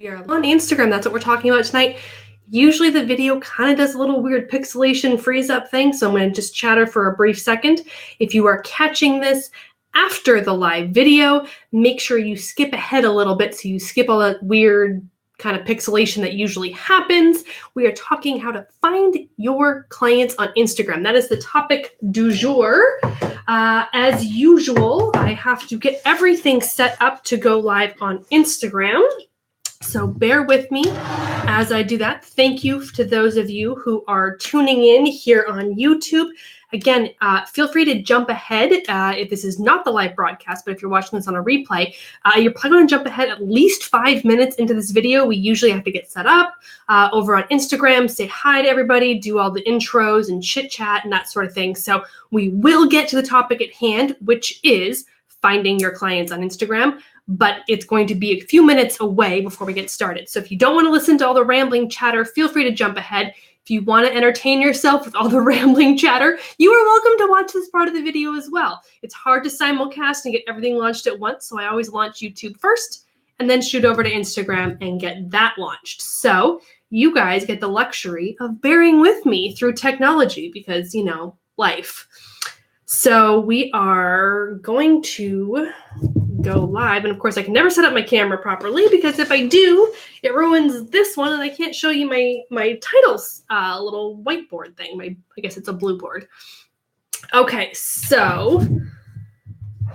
We are on Instagram. That's what we're talking about tonight. Usually the video kind of does a little weird pixelation freeze up thing, so I'm going to just chatter for a brief second. If you are catching this after the live video, make sure you skip ahead a little bit so you skip all that weird kind of pixelation that usually happens. We are talking how to find your clients on Instagram. That is the topic du jour. As usual, I have to get everything set up to go live on Instagram. So bear with me as I do that. Thank you to those of you who are tuning in here on YouTube. Again, feel free to jump ahead if this is not the live broadcast, but if you're watching this on a replay, you're probably going to jump ahead at least 5 minutes into this video. We usually have to get set up over on Instagram, say hi to everybody, do all the intros and chit chat and that sort of thing. So we will get to the topic at hand, which is finding your clients on Instagram. But it's going to be a few minutes away before we get started. So if you don't want to listen to all the rambling chatter, feel free to jump ahead. If you want to entertain yourself with all the rambling chatter, you are welcome to watch this part of the video as well. It's hard to simulcast and get everything launched at once, so I always launch YouTube first and then shoot over to Instagram and get that launched. So you guys get the luxury of bearing with me through technology because, you know, life. So we are going to go live. And of course, I can never set up my camera properly because if I do, it ruins this one and I can't show you my titles little whiteboard thing. I guess it's a blue board. Okay, so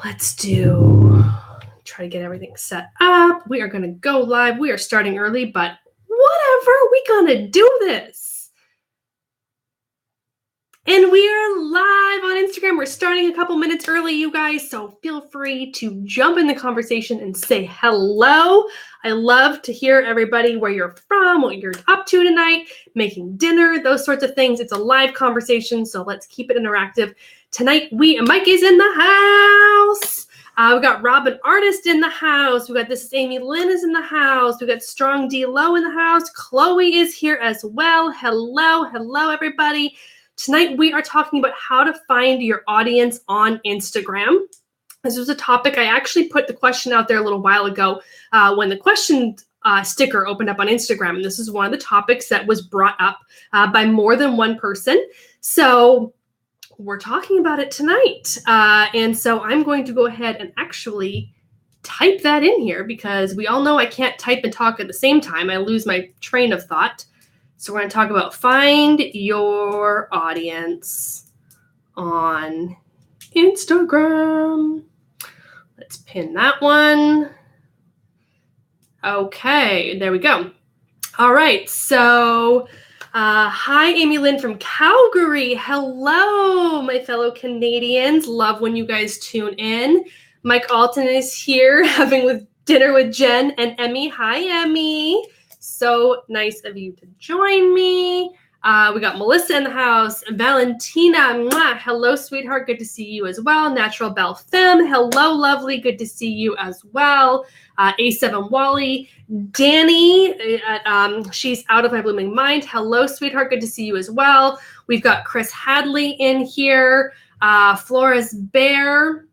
let's try to get everything set up. We are going to go live. We are starting early, but whatever, we're going to do this. And we are live on Instagram. We're starting a couple minutes early, you guys, so feel free to jump in the conversation and say hello. I love to hear everybody where you're from, what you're up to tonight, making dinner, those sorts of things. It's a live conversation, so let's keep it interactive. Tonight, Mike is in the house. We got Robin Artist in the house. We got This is Amy Lynn is in the house. We got Strong D Low in the house. Chloe is here as well. Hello, everybody. Tonight, we are talking about how to find your audience on Instagram. This was a topic I actually put the question out there a little while ago when the question sticker opened up on Instagram. And this is one of the topics that was brought up by more than one person. So we're talking about it tonight. And so I'm going to go ahead and actually type that in here because we all know I can't type and talk at the same time. I lose my train of thought. So we're going to talk about find your audience on Instagram. Let's pin that one. Okay, there we go. All right, so hi, Amy Lynn from Calgary. Hello, my fellow Canadians. Love when you guys tune in. Mike Alton is here having dinner with Jen and Emmy. Hi, Emmy. So nice of you to join me. We got Melissa in the house. Valentina, mwah, hello, sweetheart. Good to see you as well. Natural Belle Femme, hello, lovely. Good to see you as well. A7 Wally. Danny, she's out of my blooming mind. Hello, sweetheart. Good to see you as well. We've got Chris Hadley in here. Flores Bear.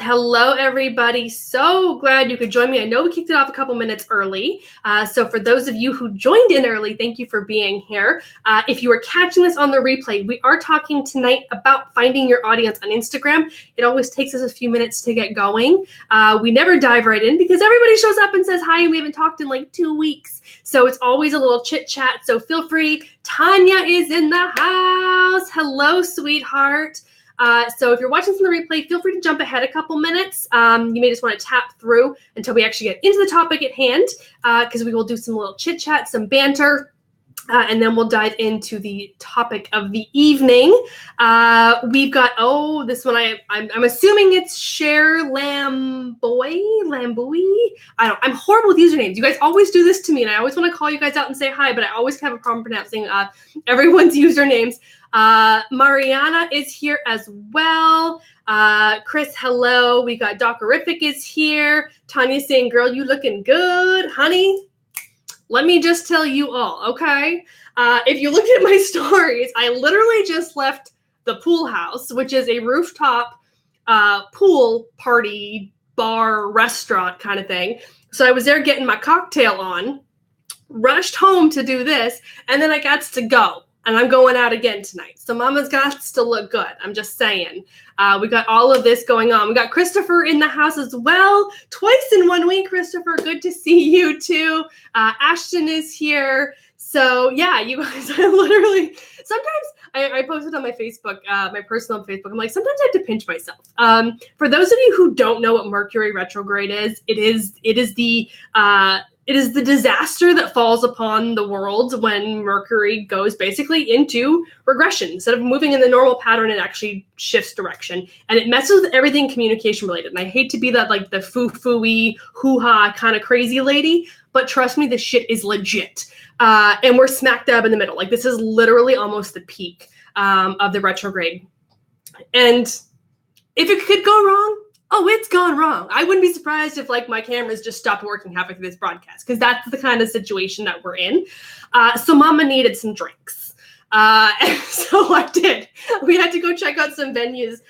Hello, everybody. So glad you could join me. I know we kicked it off a couple minutes early. So for those of you who joined in early, thank you for being here. If you are catching this on the replay, we are talking tonight about finding your audience on Instagram. It always takes us a few minutes to get going. We never dive right in because everybody shows up and says hi, and we haven't talked in like 2 weeks. So it's always a little chit chat. So feel free. Tanya is in the house. Hello, sweetheart. So if you're watching from the replay, feel free to jump ahead a couple minutes. You may just want to tap through until we actually get into the topic at hand, because we will do some little chit chat, some banter, and then we'll dive into the topic of the evening. We've got, this one I'm assuming it's Cher Lamboy. I'm horrible with usernames. You guys always do this to me, and I always want to call you guys out and say hi, but I always have a problem pronouncing everyone's usernames. Mariana is here as well. Chris, hello. We got Docerific is here. Tanya saying, girl, you looking good, honey. Let me just tell you all, okay? If you look at my stories, I literally just left the pool house, which is a rooftop pool party, bar, restaurant kind of thing. So I was there getting my cocktail on. rushed home to do this, and then I got to go. And I'm going out again tonight. So mama's got to look good. I'm just saying. We got all of this going on. We got Christopher in the house as well. Twice in 1 week, Christopher. Good to see you too. Ashton is here. So yeah, you guys, I literally, sometimes I posted on my Facebook, my personal Facebook. I'm like, sometimes I have to pinch myself. For those of you who don't know what Mercury retrograde is, it is the disaster that falls upon the world when Mercury goes basically into regression. Instead of moving in the normal pattern, it actually shifts direction. And it messes with everything communication related. And I hate to be that like the foo-foo-y, hoo-ha kind of crazy lady, but trust me, this shit is legit. And we're smack dab in the middle. Like this is literally almost the peak of the retrograde. And if it could go wrong, oh, it's gone wrong. I wouldn't be surprised if like my cameras just stopped working halfway through this broadcast, because that's the kind of situation that we're in. So mama needed some drinks. And so I did. We had to go check out some venues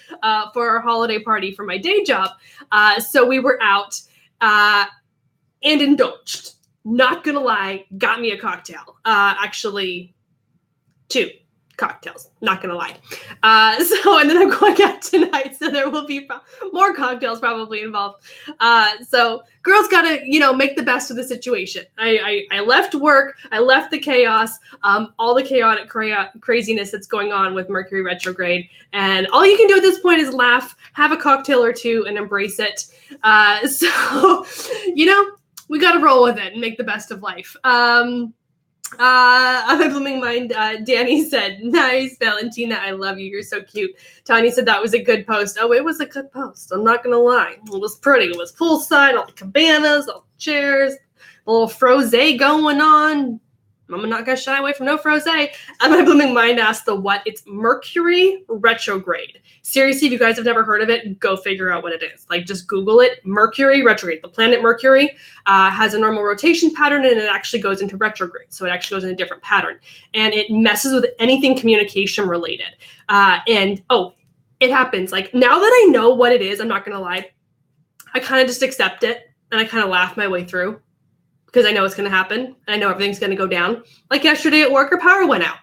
for our holiday party for my day job. So we were out and indulged. Not gonna lie, got me a cocktail. Actually, 2 cocktails, not gonna lie. And then I'm going out tonight, so there will be more cocktails probably involved. So girls gotta, make the best of the situation. I left work, I left the chaos, all the chaotic craziness that's going on with Mercury retrograde, and all you can do at this point is laugh, have a cocktail or 2, and embrace it. So, we gotta roll with it and make the best of life. On my blooming mind, Danny said, nice, Valentina, I love you. You're so cute. Tanya said that was a good post. Oh, it was a good post. I'm not going to lie. It was pretty. It was poolside, all the cabanas, all the chairs, a little frosé going on. I'm not going to shy away from no frosé. And my blooming mind asked the what? It's Mercury retrograde. Seriously, if you guys have never heard of it, go figure out what it is. Like, just Google it. Mercury retrograde. The planet Mercury has a normal rotation pattern, and it actually goes into retrograde. So it actually goes in a different pattern. And it messes with anything communication related. It happens. Like, now that I know what it is, I'm not going to lie, I kind of just accept it, and I kind of laugh my way through. Because I know it's going to happen, and I know everything's going to go down. Like yesterday at work, our power went out.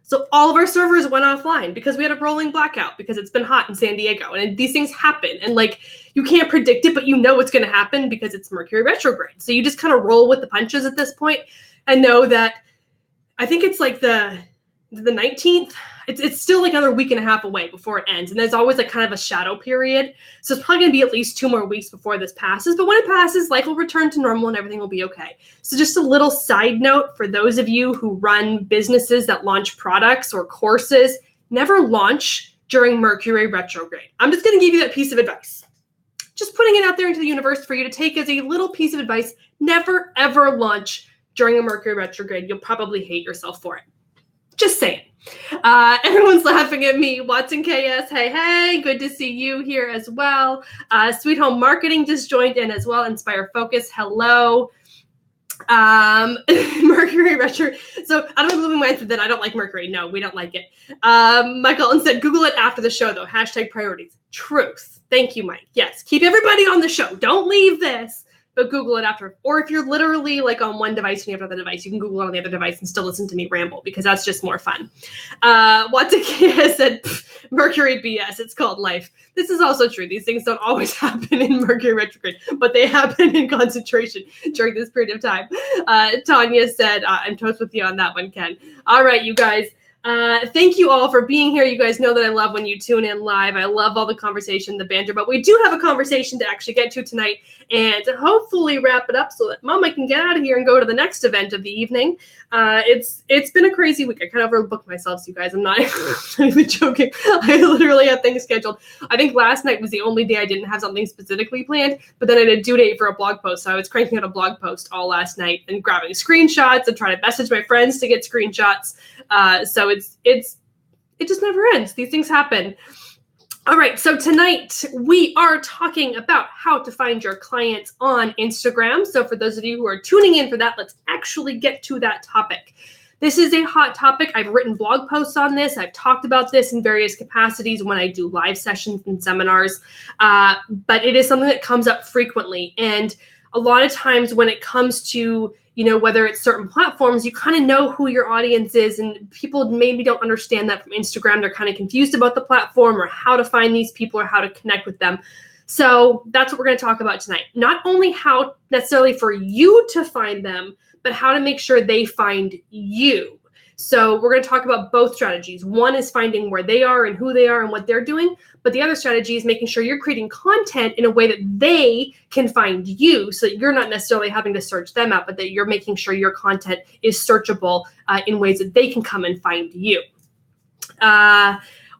So all of our servers went offline because we had a rolling blackout because it's been hot in San Diego. And these things happen. And like, you can't predict it, but you know it's going to happen because it's Mercury retrograde. So you just kind of roll with the punches at this point and know that I think it's like the 19th. It's still like another week and a half away before it ends. And there's always like kind of a shadow period. So it's probably going to be at least 2 more weeks before this passes. But when it passes, life will return to normal and everything will be okay. So just a little side note for those of you who run businesses that launch products or courses, never launch during Mercury retrograde. I'm just going to give you that piece of advice. Just putting it out there into the universe for you to take as a little piece of advice. Never, ever launch during a Mercury retrograde. You'll probably hate yourself for it. Just saying. Everyone's laughing at me. Watson KS, hey, good to see you here as well. Sweet Home Marketing just joined in as well. Inspire Focus, hello. Mercury retro. So I don't know moving my answer that I don't like Mercury. No, we don't like it. Michael said, Google it after the show though. # priorities. Truth. Thank you, Mike. Yes, keep everybody on the show. Don't leave this. But Google it after. Or if you're literally like on one device and you have another device, you can Google it on the other device and still listen to me ramble because that's just more fun. Watsuki said, Mercury BS, it's called life. This is also true. These things don't always happen in Mercury retrograde, but they happen in concentration during this period of time. Tanya said, I'm toast with you on that one, Ken. All right, you guys. Thank you all for being here. You guys know that I love when you tune in live. I love all the conversation, the banter, but we do have a conversation to actually get to tonight and to hopefully wrap it up so that Mama can get out of here and go to the next event of the evening. It's been a crazy week. I kind of overbooked myself, so you guys. I'm not even joking. I literally had things scheduled. I think last night was the only day I didn't have something specifically planned, but then I had a due date for a blog post, so I was cranking out a blog post all last night and grabbing screenshots and trying to message my friends to get screenshots. So it just never ends. These things happen. All right, so tonight we are talking about how to find your clients on Instagram. So for those of you who are tuning in for that, let's actually get to that topic. This is a hot topic. I've written blog posts on this. I've talked about this in various capacities when I do live sessions and seminars, but it is something that comes up frequently. And a lot of times when it comes to, whether it's certain platforms, you kind of know who your audience is, and people maybe don't understand that from Instagram. They're kind of confused about the platform or how to find these people or how to connect with them. So that's what we're going to talk about tonight. Not only how necessarily for you to find them, but how to make sure they find you. So we're going to talk about both strategies. One is finding where they are and who they are and what they're doing. But the other strategy is making sure you're creating content in a way that they can find you, so that you're not necessarily having to search them out, but that you're making sure your content is searchable in ways that they can come and find you.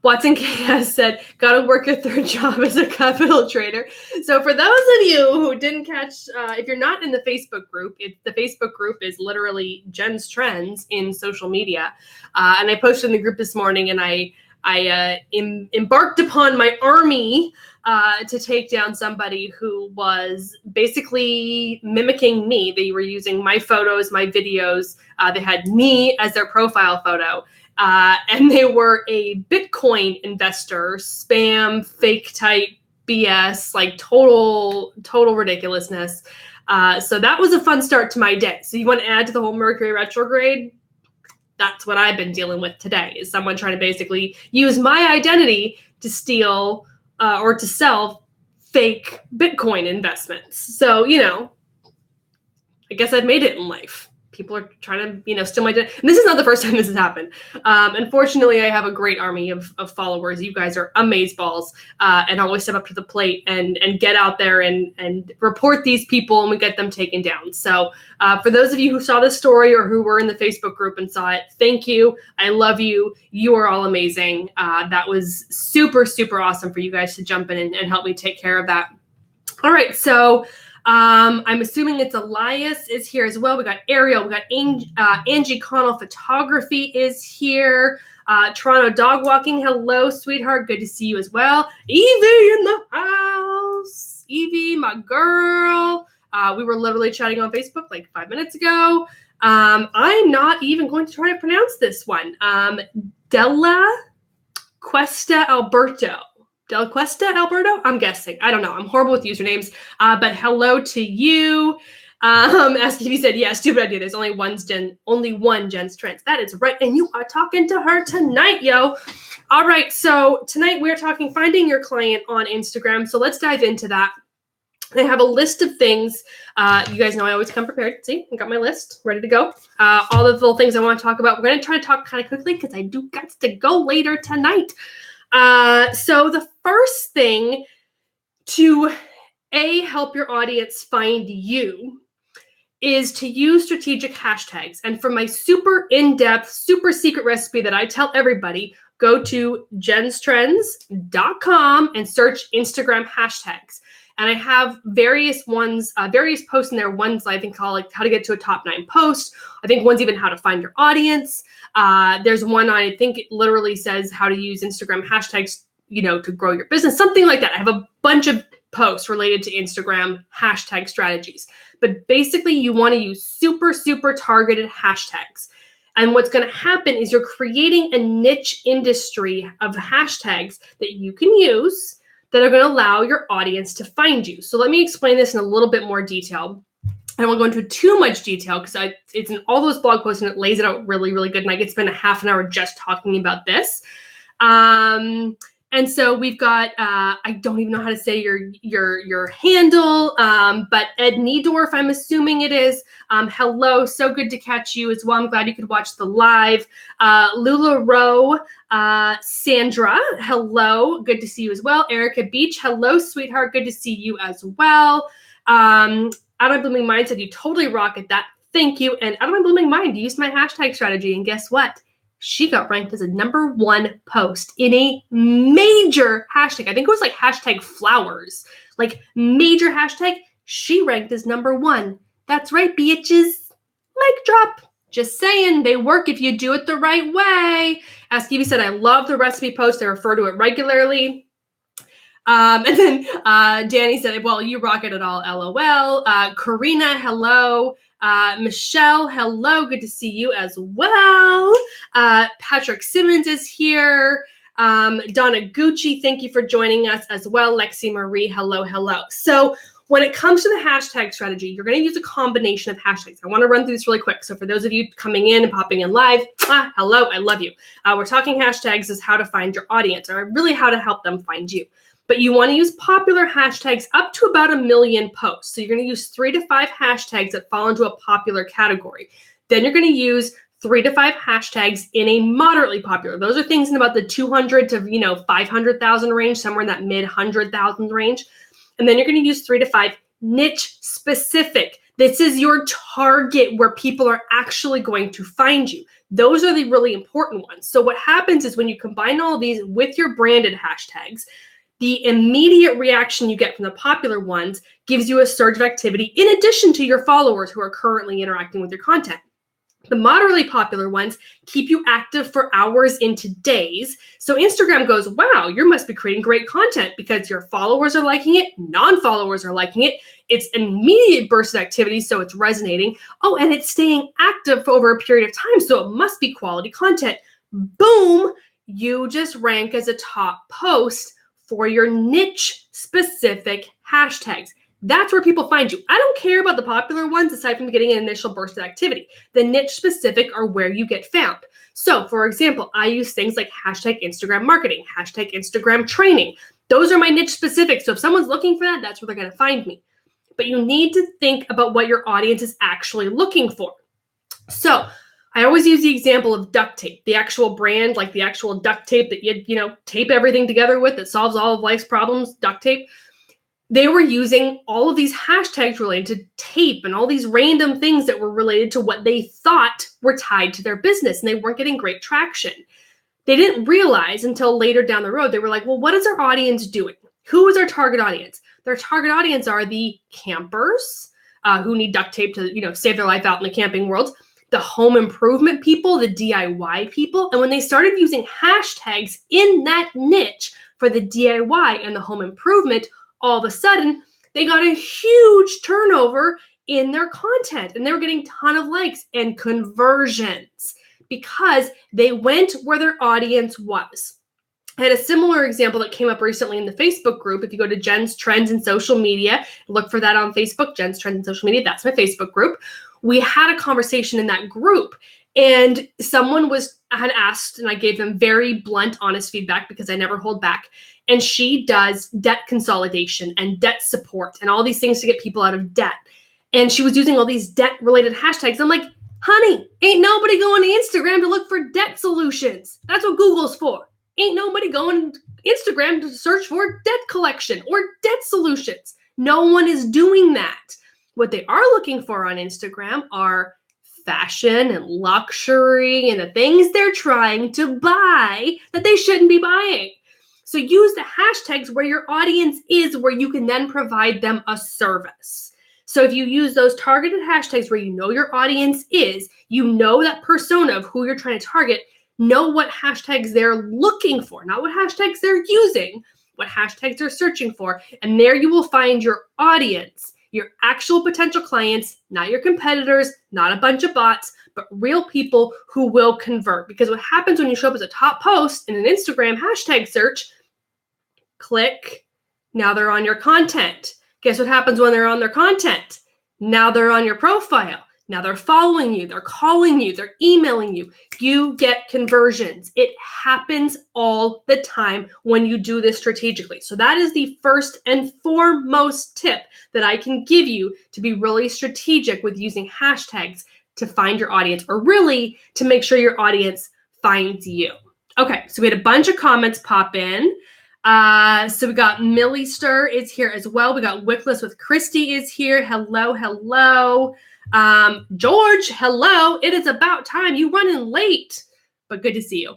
Watson KS said, gotta work your third job as a capital trader. So for those of you who didn't catch, if you're not in the Facebook group, the Facebook group is literally Jen's Trends in social media. And I posted in the group this morning, and I embarked upon my army to take down somebody who was basically mimicking me. They were using my photos, my videos. They had me as their profile photo. And they were a Bitcoin investor, spam, fake type BS, like total ridiculousness. So that was a fun start to my day. So you want to add to the whole Mercury retrograde? That's what I've been dealing with today, is someone trying to basically use my identity to steal or to sell fake Bitcoin investments. So, I guess I've made it in life. People are trying to, steal my identity. And this is not the first time this has happened. Unfortunately, I have a great army of followers. You guys are amazeballs, and always step up to the plate and get out there and report these people, and we get them taken down. So for those of you who saw this story or who were in the Facebook group and saw it, thank you. I love you. You are all amazing. That was super, super awesome for you guys to jump in and help me take care of that. All right, so I'm assuming it's Elias is here as well. We got Ariel. We got Angie Connell Photography is here. Toronto Dog Walking. Hello, sweetheart. Good to see you as well. Evie in the house. Evie, my girl. We were literally chatting on Facebook like 5 minutes ago. I'm not even going to try to pronounce this one. Della Cuesta Alberto. Del Cuesta, Alberto? I'm guessing. I don't know. I'm horrible with usernames. But hello to you. As Stevie said, yeah, stupid idea. There's only one Jen's Trends. That is right. And you are talking to her tonight, yo. All right. So tonight we're talking finding your client on Instagram. So let's dive into that. I have a list of things. You guys know I always come prepared. See, I got my list ready to go. All the little things I want to talk about. We're going to try to talk kind of quickly because I do got to go later tonight. So the first thing to help your audience find you is to use strategic hashtags. And for my super in-depth, super secret recipe that I tell everybody, go to jenstrends.com and search Instagram hashtags. And I have various ones, various posts in there. One's I think called like how to get to a top 9 post. I think one's even how to find your audience. There's one I think it literally says how to use Instagram hashtags, to grow your business, something like that. I have a bunch of posts related to Instagram hashtag strategies. But basically you want to use super, super targeted hashtags. And what's going to happen is you're creating a niche industry of hashtags that you can use that are going to allow your audience to find you. So let me explain this in a little bit more detail. I won't go into too much detail because it's in all those blog posts and it lays it out really, really good. And I could spend a half an hour just talking about this. And so we've got, I don't even know how to say your handle, but Ed Niedorf, I'm assuming it is. Hello, so good to catch you as well. I'm glad you could watch the live. Lula Rowe, Sandra, hello, good to see you as well. Erica Beach, hello, sweetheart, good to see you as well. Out of My Blooming Mind said you totally rock at that. Thank you. And Out of My Blooming Mind used my hashtag strategy, and guess what? She got ranked as a #1 post in a major hashtag. I think it was like hashtag flowers, like major hashtag. She ranked as #1. That's right, bitches. Mic drop. Just saying, they work if you do it the right way. As Stevie said, I love the recipe post. I refer to it regularly. And then Danny said, well, you rock it at all, LOL. Karina, hello. Michelle, hello. Good to see you as well. Patrick Simmons is here. Donna Gucci, thank you for joining us as well. Lexi Marie, hello, hello. So when it comes to the hashtag strategy, you're going to use a combination of hashtags. I want to run through this really quick. So for those of you coming in and popping in live, hello, I love you. We're talking hashtags is how to find your audience, or really how to help them find you. But you want to use popular hashtags up to about 1 million posts. So you're going to use 3 to 5 hashtags that fall into a popular category. Then you're going to use 3 to 5 hashtags in a moderately popular. Those are things in about the 200 to 500,000 range, somewhere in that mid 100,000 range. And then you're going to use 3 to 5 niche specific. This is your target where people are actually going to find you. Those are the really important ones. So what happens is when you combine all of these with your branded hashtags, the immediate reaction you get from the popular ones gives you a surge of activity in addition to your followers who are currently interacting with your content. The moderately popular ones keep you active for hours into days. So Instagram goes, wow, you must be creating great content because your followers are liking it, non-followers are liking it. It's an immediate burst of activity, so it's resonating. Oh, and it's staying active for over a period of time, so it must be quality content. Boom, you just rank as a top post for your niche specific hashtags. That's where people find you. I don't care about the popular ones aside from getting an initial burst of activity. The niche specific are where you get found. So for example, I use things like hashtag Instagram marketing, hashtag Instagram training. Those are my niche specific. So if someone's looking for that, that's where they're going to find me. But you need to think about what your audience is actually looking for. So I always use the example of duct tape, the actual brand, like the actual duct tape that you tape everything together with that solves all of life's problems, duct tape. They were using all of these hashtags related to tape and all these random things that were related to what they thought were tied to their business, and they weren't getting great traction. They didn't realize until later down the road, they were like, well, what is our audience doing? Who is our target audience? Their target audience are the campers who need duct tape to save their life out in the camping world, the home improvement people, the DIY people. And when they started using hashtags in that niche for the DIY and the home improvement, all of a sudden, they got a huge turnover in their content, and they were getting a ton of likes and conversions because they went where their audience was. I had a similar example that came up recently in the Facebook group. If you go to Jen's Trends in Social Media, look for that on Facebook, Jen's Trends in Social Media, that's my Facebook group. We had a conversation in that group, and someone had asked, and I gave them very blunt, honest feedback because I never hold back. And she does debt consolidation and debt support and all these things to get people out of debt. And she was using all these debt-related hashtags. I'm like, honey, ain't nobody going to Instagram to look for debt solutions. That's what Google's for. Ain't nobody going to Instagram to search for debt collection or debt solutions. No one is doing that. What they are looking for on Instagram are fashion and luxury and the things they're trying to buy that they shouldn't be buying. So use the hashtags where your audience is, where you can then provide them a service. So if you use those targeted hashtags where you know your audience is, you know that persona of who you're trying to target, know what hashtags they're looking for, not what hashtags they're using, what hashtags they're searching for. And there you will find your audience, your actual potential clients, not your competitors, not a bunch of bots, but real people who will convert. Because what happens when you show up as a top post in an Instagram hashtag search, click, now they're on your content. Guess what happens when they're on their content? Now they're on your profile. Now they're following you, they're calling you, they're emailing you. You get conversions. It happens all the time when you do this strategically. So that is the first and foremost tip that I can give you to be really strategic with using hashtags to find your audience, or really to make sure your audience finds you. Okay, so we had a bunch of comments pop in. So we got Millie Stir is here as well. We got Wickless with Christy is here. Hello, hello. George, hello. It is about time. You running late, but good to see you.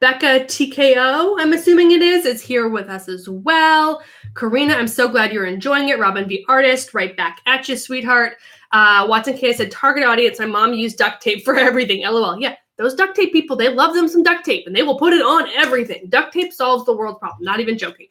Becca TKO, I'm assuming it is here with us as well. Karina, I'm so glad you're enjoying it. Robin V. Artist, right back at you, sweetheart. Watson K said, target audience. My mom used duct tape for everything. LOL. Yeah, those duct tape people, they love them some duct tape, and they will put it on everything. Duct tape solves the world's problem. Not even joking.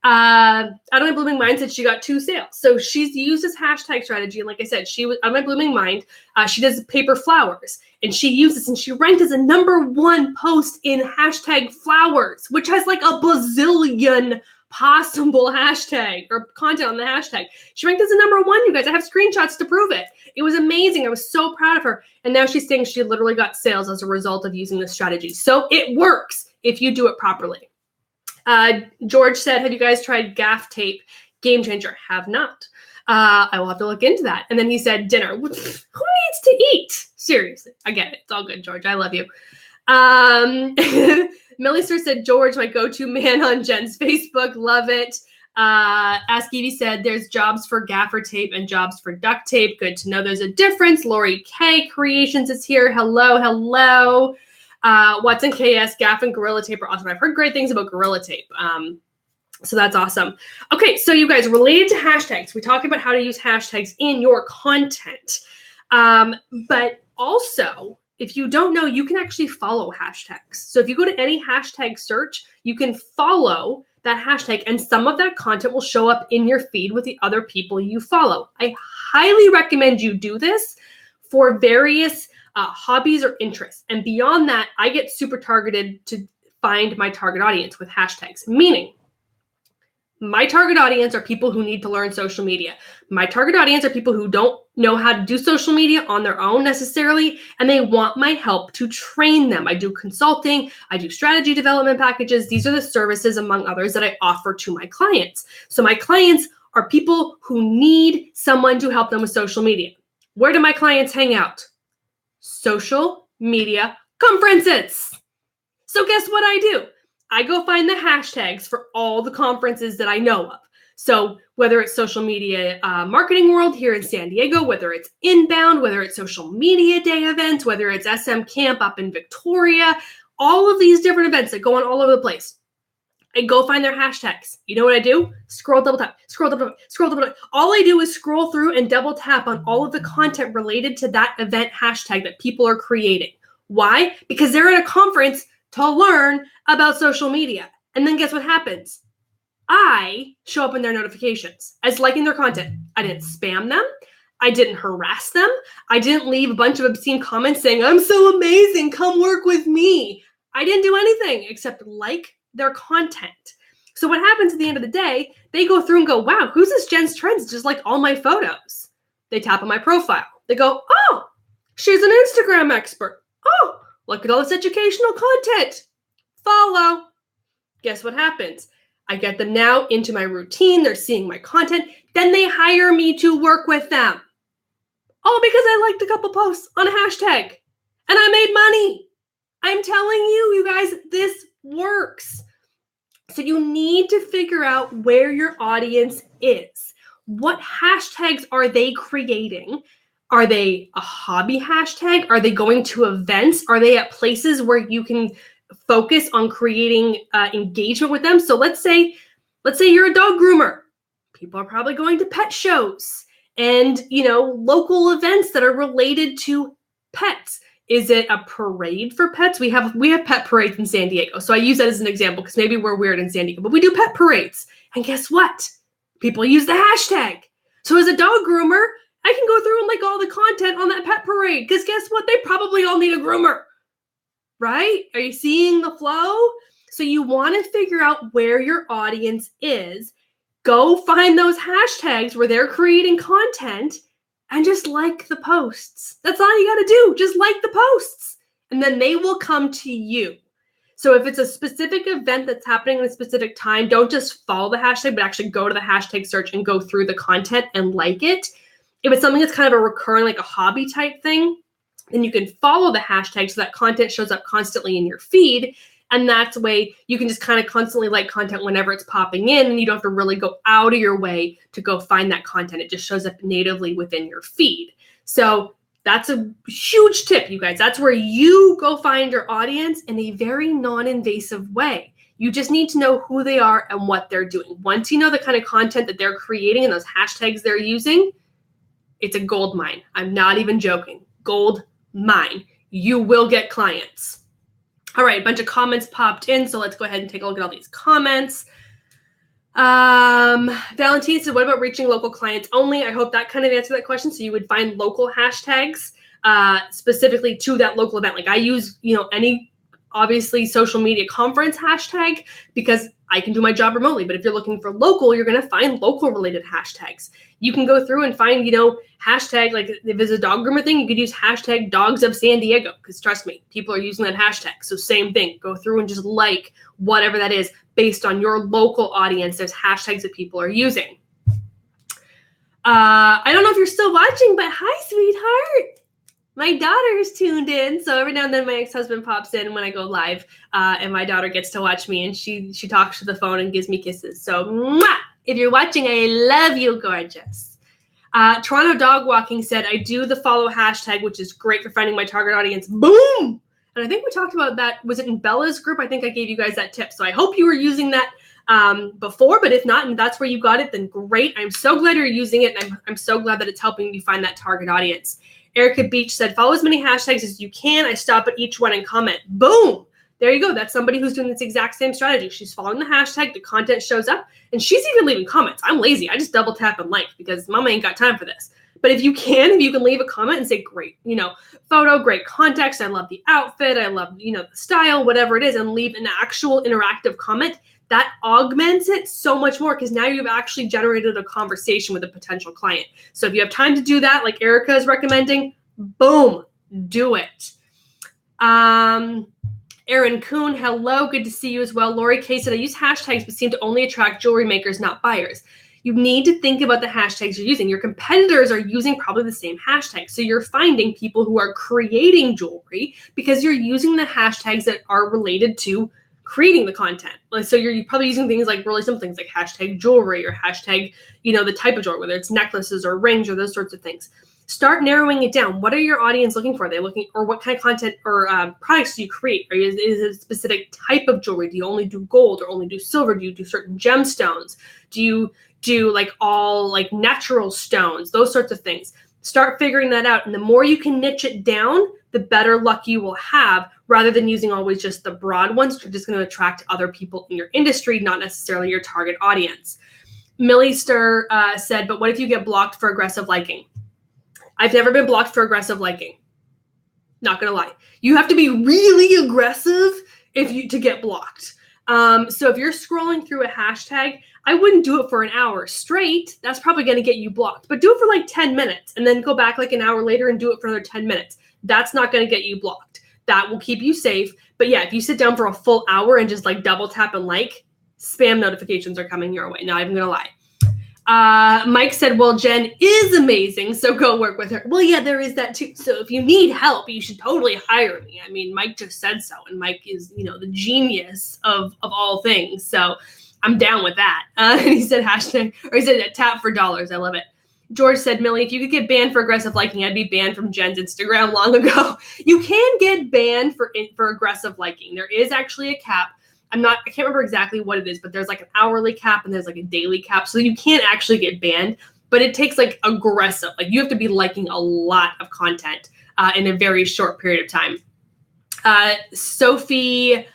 Out of My Blooming Mind said she got 2 sales. So she's used this hashtag strategy. And like I said, she was Out of My Blooming Mind. She does paper flowers, and she uses, and she ranked as a #1 post in hashtag flowers, which has like a bazillion possible hashtag or content on the hashtag. She ranked as a number 1, you guys. I have screenshots to prove it. It was amazing. I was so proud of her. And now she's saying she literally got sales as a result of using this strategy. So it works if you do it properly. George said, have you guys tried gaff tape? Game changer. Have not. I will have to look into that. And then he said, dinner. Who needs to eat? Seriously. I get it. It's all good, George. I love you. Melissa said, George, my go-to man on Jen's Facebook. Love it. Ask Evie said, there's jobs for gaffer tape and jobs for duct tape. Good to know there's a difference. Lori K Creations is here. Hello, hello. Watson KS, gaff and Gorilla Tape are awesome. I've heard great things about Gorilla Tape. So that's awesome. Okay, so you guys, related to hashtags, we talked about how to use hashtags in your content. But also, if you don't know, you can actually follow hashtags. So if you go to any hashtag search, you can follow that hashtag, and some of that content will show up in your feed with the other people you follow. I highly recommend you do this for various hobbies or interests. And beyond that, I get super targeted to find my target audience with hashtags, meaning my target audience are people who need to learn social media. My target audience are people who don't know how to do social media on their own necessarily, and they want my help to train them. I do consulting, I do strategy development packages. These are the services, among others, that I offer to my clients. So my clients are people who need someone to help them with social media. Where do my clients hang out? Social media conferences. So guess what I do? I go find the hashtags for all the conferences that I know of. So whether it's social media marketing world here in San Diego, whether it's inbound, whether it's social media day events, whether it's SM Camp up in Victoria, all of these different events that go on all over the place. I go find their hashtags. You know what I do? Scroll, double tap, scroll, double tap, scroll, double tap. All I do is scroll through and double tap on all of the content related to that event hashtag that people are creating. Why? Because they're at a conference to learn about social media. And then guess what happens? I show up in their notifications as liking their content. I didn't spam them. I didn't harass them. I didn't leave a bunch of obscene comments saying, I'm so amazing, come work with me. I didn't do anything except like their content. So what happens at the end of the day, they go through and go, wow, who's this Jen's Trends? Just like all my photos. They tap on my profile. They go, oh, she's an Instagram expert. Oh, look at all this educational content. Follow. Guess what happens? I get them now into my routine. They're seeing my content. Then they hire me to work with them. All because I liked a couple posts on a hashtag. And I made money. I'm telling you, you guys, this works. So you need to figure out where your audience is. What hashtags are they creating? Are they a hobby hashtag? Are they going to events? Are they at places where you can focus on creating engagement with them? So let's say you're a dog groomer. People are probably going to pet shows and, local events that are related to pets. Is it a parade for pets? We have pet parades in San Diego. So I use that as an example because maybe we're weird in San Diego, but we do pet parades. And guess what? People use the hashtag. So as a dog groomer, I can go through and like all the content on that pet parade because guess what? They probably all need a groomer, right? Are you seeing the flow? So you want to figure out where your audience is. Go find those hashtags where they're creating content and just like the posts. That's all you got to do. Just like the posts. And then they will come to you. So if it's a specific event that's happening in a specific time, don't just follow the hashtag, but actually go to the hashtag search and go through the content and like it. If it's something that's kind of a recurring, like a hobby type thing, then you can follow the hashtag so that content shows up constantly in your feed. And that's the way you can just kind of constantly like content whenever it's popping in, and you don't have to really go out of your way to go find that content. It just shows up natively within your feed. So that's a huge tip, you guys. That's where you go find your audience in a very non-invasive way. You just need to know who they are and what they're doing. Once you know the kind of content that they're creating and those hashtags they're using, it's a gold mine. I'm not even joking. Gold mine. You will get clients. All right, a bunch of comments popped in, so let's go ahead and take a look at all these comments. Valentine said, what about reaching local clients only? I hope that kind of answered that question. So you would find local hashtags specifically to that local event. Like I use, any obviously social media conference hashtag because I can do my job remotely. But if you're looking for local, you're going to find local related hashtags. You can go through and find, hashtag, like if it's a dog groomer thing, you could use hashtag dogs of San Diego, because trust me, people are using that hashtag. So same thing, go through and just like whatever that is based on your local audience. There's hashtags that people are using. I don't know if you're still watching, but hi, sweetheart. My daughter's tuned in, so every now and then my ex-husband pops in when I go live, and my daughter gets to watch me, and she talks to the phone and gives me kisses. So, mwah! If you're watching, I love you, gorgeous. Toronto Dog Walking said, I do the follow hashtag, which is great for finding my target audience. Boom! And I think we talked about that. Was it in Bella's group? I think I gave you guys that tip. So I hope you were using that before, but if not, and that's where you got it, then great. I'm so glad you're using it, and I'm so glad that it's helping you find that target audience. Erica Beach said, follow as many hashtags as you can. I stop at each one and comment. Boom! There you go. That's somebody who's doing this exact same strategy. She's following the hashtag, the content shows up, and she's even leaving comments. I'm lazy. I just double tap and like because mama ain't got time for this. But if you can leave a comment and say, great, photo, great context. I love the outfit. I love, the style, whatever it is, and leave an actual interactive comment, that augments it so much more because now you've actually generated a conversation with a potential client. So if you have time to do that, like Erica is recommending, boom, do it. Aaron Kuhn, hello, good to see you as well. Lori K said, I use hashtags but seem to only attract jewelry makers, not buyers. You need to think about the hashtags you're using. Your competitors are using probably the same hashtags. So you're finding people who are creating jewelry because you're using the hashtags that are related to creating the content. So you're probably using things like really simple things like hashtag jewelry or hashtag, the type of jewelry, whether it's necklaces or rings or those sorts of things. Start narrowing it down. What are your audience looking for? Are they looking, or what kind of content or products do you create? Is it a specific type of jewelry? Do you only do gold or only do silver? Do you do certain gemstones? Do you do like all like natural stones? Those sorts of things. Start figuring that out. And the more you can niche it down, the better luck you will have, rather than using always just the broad ones. You're just going to attract other people in your industry, not necessarily your target audience. Millie Stir said, but what if you get blocked for aggressive liking? I've never been blocked for aggressive liking. Not going to lie. You have to be really aggressive to get blocked. So if you're scrolling through a hashtag, I wouldn't do it for an hour straight. That's probably going to get you blocked. But do it for like 10 minutes and then go back like an hour later and do it for another 10 minutes. That's not going to get you blocked. That will keep you safe. But yeah, if you sit down for a full hour and just like double tap and like, spam notifications are coming your way. Not even going to lie. Mike said, well, Jen is amazing, so go work with her. Well, yeah, there is that too. So if you need help, you should totally hire me. I mean, Mike just said so, and Mike is, the genius of all things. So I'm down with that. And he said he said tap for dollars. I love it. George said, Millie, if you could get banned for aggressive liking, I'd be banned from Jen's Instagram long ago. You can get banned for aggressive liking. There is actually a cap. I can't remember exactly what it is, but there's like an hourly cap and there's like a daily cap. So you can't actually get banned, but it takes like aggressive. Like you have to be liking a lot of content in a very short period of time. Sophie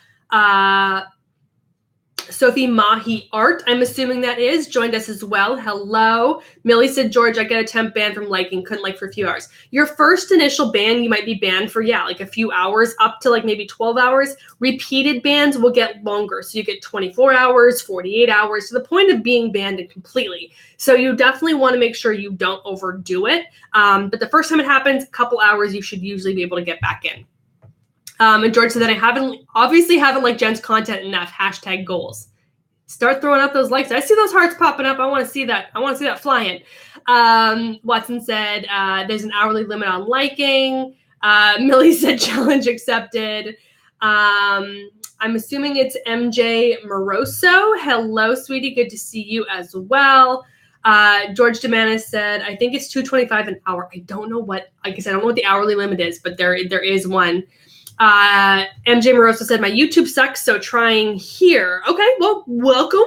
Mahi Art, I'm assuming that is, joined us as well. Hello. Millie said, George, I get a temp ban from liking, couldn't like for a few hours. Your first initial ban, you might be banned for, like a few hours, up to like maybe 12 hours. Repeated bans will get longer. So you get 24 hours, 48 hours, to the point of being banned completely. So you definitely want to make sure you don't overdo it. But the first time it happens, a couple hours, you should usually be able to get back in. And George said that I obviously haven't liked Jen's content enough. Hashtag goals. Start throwing out those likes. I see those hearts popping up. I want to see that. I want to see that flying. Watson said there's an hourly limit on liking. Millie said challenge accepted. I'm assuming it's MJ Moroso. Hello, sweetie. Good to see you as well. George Demanis said, I think it's $2.25 an hour. I don't know what the hourly limit is, but there is one. MJ Moroso said, my YouTube sucks, so trying here. Okay, well, welcome.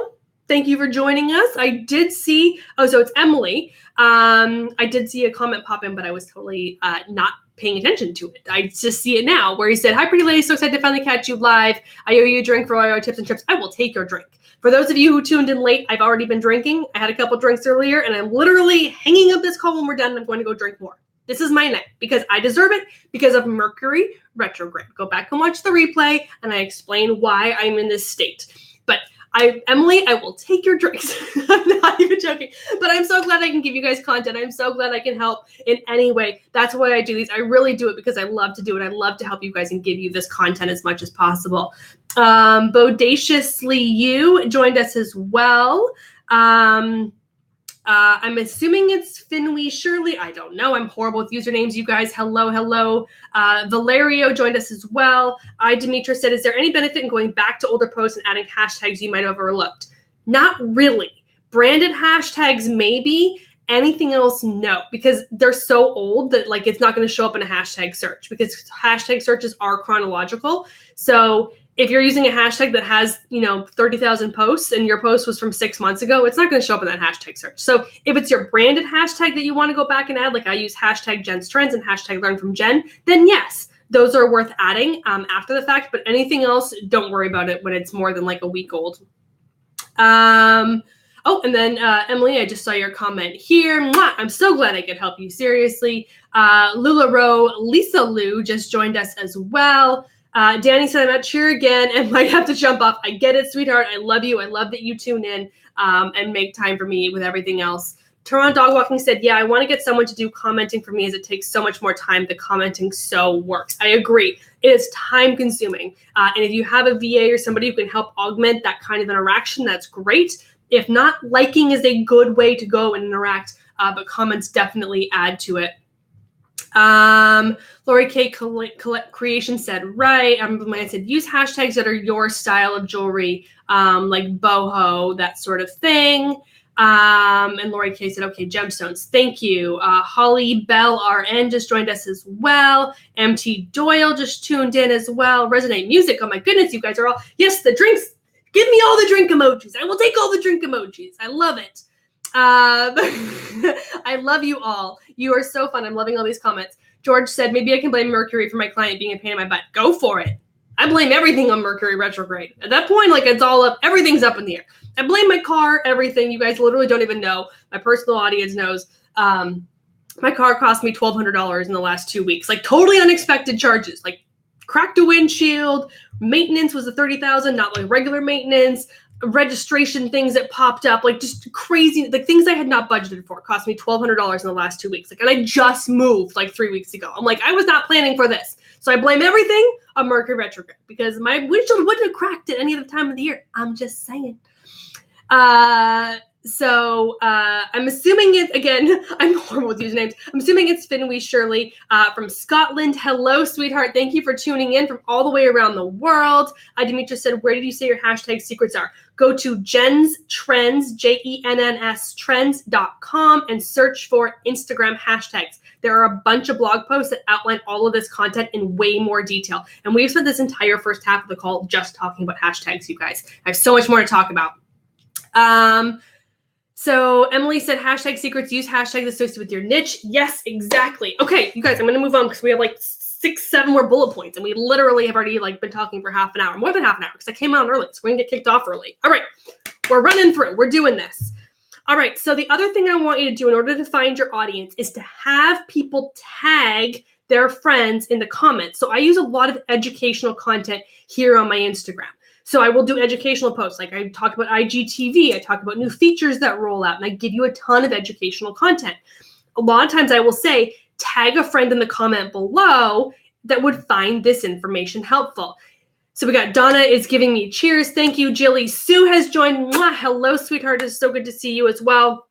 Thank you for joining us. I did see, so it's Emily. I did see a comment pop in, but I was totally not paying attention to it. I just see it now, where he said, hi, pretty lady, so excited to finally catch you live. I owe you a drink for all your tips and trips. I will take your drink. For those of you who tuned in late, I've already been drinking. I had a couple drinks earlier, and I'm literally hanging up this call when we're done, and I'm going to go drink more. This is my night because I deserve it because of Mercury retrograde. Go back and watch the replay and I explain why I'm in this state. But Emily, I will take your drinks. I'm not even joking. But I'm so glad I can give you guys content. I'm so glad I can help in any way. That's why I do these. I really do it because I love to do it. I love to help you guys and give you this content as much as possible. Bodaciously You joined us as well. I'm assuming it's Finwee Shirley. I don't know. I'm horrible with usernames, you guys. Hello. Valerio joined us as well. Demetra said, is there any benefit in going back to older posts and adding hashtags you might have overlooked? Not really. Branded hashtags, maybe. Anything else, no. Because they're so old that like it's not going to show up in a hashtag search because hashtag searches are chronological. So if you're using a hashtag that has, 30,000 posts and your post was from 6 months ago, it's not going to show up in that hashtag search. So if it's your branded hashtag that you want to go back and add, like I use hashtag Jen's Trends and hashtag Learn from Jen, then yes, those are worth adding after the fact. But anything else, don't worry about it when it's more than like a week old. Oh, and then Emily, I just saw your comment here. Mwah! I'm so glad I could help you. Seriously. LuLaRoe, Lisa Lou just joined us as well. Danny said, I'm at cheer again and might have to jump off. I get it, sweetheart. I love you. I love that you tune in and make time for me with everything else. Toronto Dog Walking said, yeah, I want to get someone to do commenting for me as it takes so much more time. The commenting so works. I agree. It is time consuming. And if you have a VA or somebody who can help augment that kind of interaction, that's great. If not, liking is a good way to go and interact, but comments definitely add to it. Lori K. Creation said, right. I said, use hashtags that are your style of jewelry, like boho, that sort of thing. And Lori K. said, okay, gemstones. Thank you. Holly Bell RN just joined us as well. MT Doyle just tuned in as well. Resonate Music. Oh my goodness, you guys are all, yes, the drinks. Give me all the drink emojis. I will take all the drink emojis. I love it. I love you all. You are so fun. I'm loving all these comments. George said, maybe I can blame Mercury for my client being a pain in my butt. Go for it. I blame everything on Mercury retrograde. At that point, like it's all up. Everything's up in the air. I blame my car, everything. You guys literally don't even know. My personal audience knows. My car cost me $1,200 in the last 2 weeks. Like totally unexpected charges. Like cracked a windshield. Maintenance was $30,000, not like regular maintenance. Registration things that popped up, like just crazy, like things I had not budgeted for cost me $1,200 in the last 2 weeks. Like, and I just moved like 3 weeks ago. I'm like, I was not planning for this. So I blame everything on Mercury retrograde because my windshield wouldn't have cracked at any other time of the year. I'm just saying. So I'm assuming it, again, I'm horrible with usernames. I'm assuming it's Finwee Shirley from Scotland. Hello, sweetheart. Thank you for tuning in from all the way around the world. Demetra said, where did you say your hashtag secrets are? Go to Jen's Trends, JENNS trends.com and search for Instagram hashtags. There are a bunch of blog posts that outline all of this content in way more detail. And we've spent this entire first half of the call just talking about hashtags, you guys. I have so much more to talk about. So Emily said, hashtag secrets, use hashtags associated with your niche. Yes, exactly. Okay, you guys, I'm going to move on because we have like 6-7 more bullet points. And we literally have already like been talking for half an hour, more than half an hour because I came on early. So we're going to get kicked off early. All right, we're running through. We're doing this. All right, so the other thing I want you to do in order to find your audience is to have people tag their friends in the comments. So I use a lot of educational content here on my Instagram. So I will do educational posts. Like I talk about IGTV, I talk about new features that roll out, and I give you a ton of educational content. A lot of times I will say, tag a friend in the comment below that would find this information helpful. So we got Donna is giving me cheers. Thank you. Jilly Sue has joined. Mwah. Hello, sweetheart. It's so good to see you as well.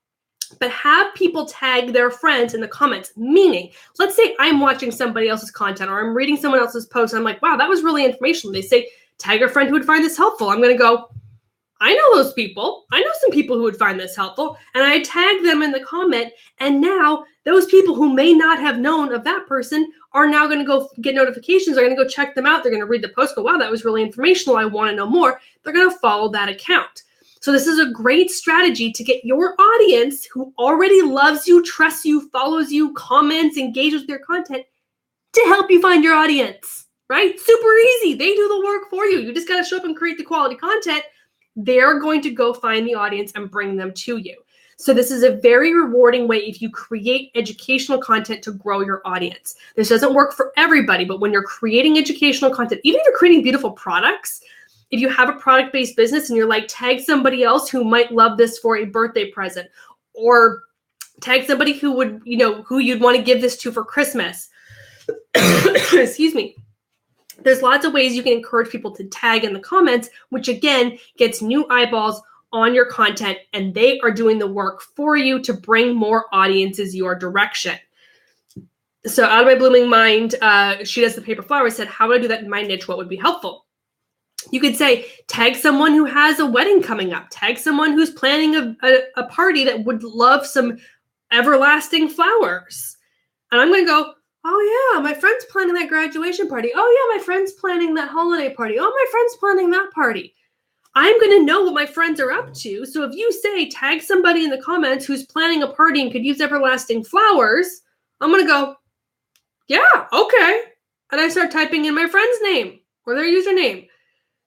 But have people tag their friends in the comments, meaning, let's say I'm watching somebody else's content or I'm reading someone else's post and I'm like, wow, that was really informational. They say, tag a friend who would find this helpful. I'm going to go, I know those people. I know some people who would find this helpful. And I tag them in the comment. And now those people who may not have known of that person are now going to go get notifications. They're going to go check them out. They're going to read the post, go, wow, that was really informational. I want to know more. They're going to follow that account. So this is a great strategy to get your audience who already loves you, trusts you, follows you, comments, engages with your content to help you find your audience. Right? Super easy. They do the work for you. You just got to show up and create the quality content. They're going to go find the audience and bring them to you. So this is a very rewarding way if you create educational content to grow your audience. This doesn't work for everybody, but when you're creating educational content, even if you're creating beautiful products, if you have a product-based business and you're like, tag somebody else who might love this for a birthday present, or tag somebody who would, who you'd want to give this to for Christmas. Excuse me. There's lots of ways you can encourage people to tag in the comments, which again gets new eyeballs on your content, and they are doing the work for you to bring more audiences your direction. So Out of My Blooming Mind, she does the paper flowers, said, how would I do that in my niche? What would be helpful? You could say, tag someone who has a wedding coming up. Tag someone who's planning a party that would love some everlasting flowers. And I'm going to go, oh yeah, my friend's planning that graduation party. Oh yeah, my friend's planning that holiday party. Oh, my friend's planning that party. I'm going to know what my friends are up to. So if you say, tag somebody in the comments who's planning a party and could use everlasting flowers, I'm going to go, yeah, okay. And I start typing in my friend's name or their username.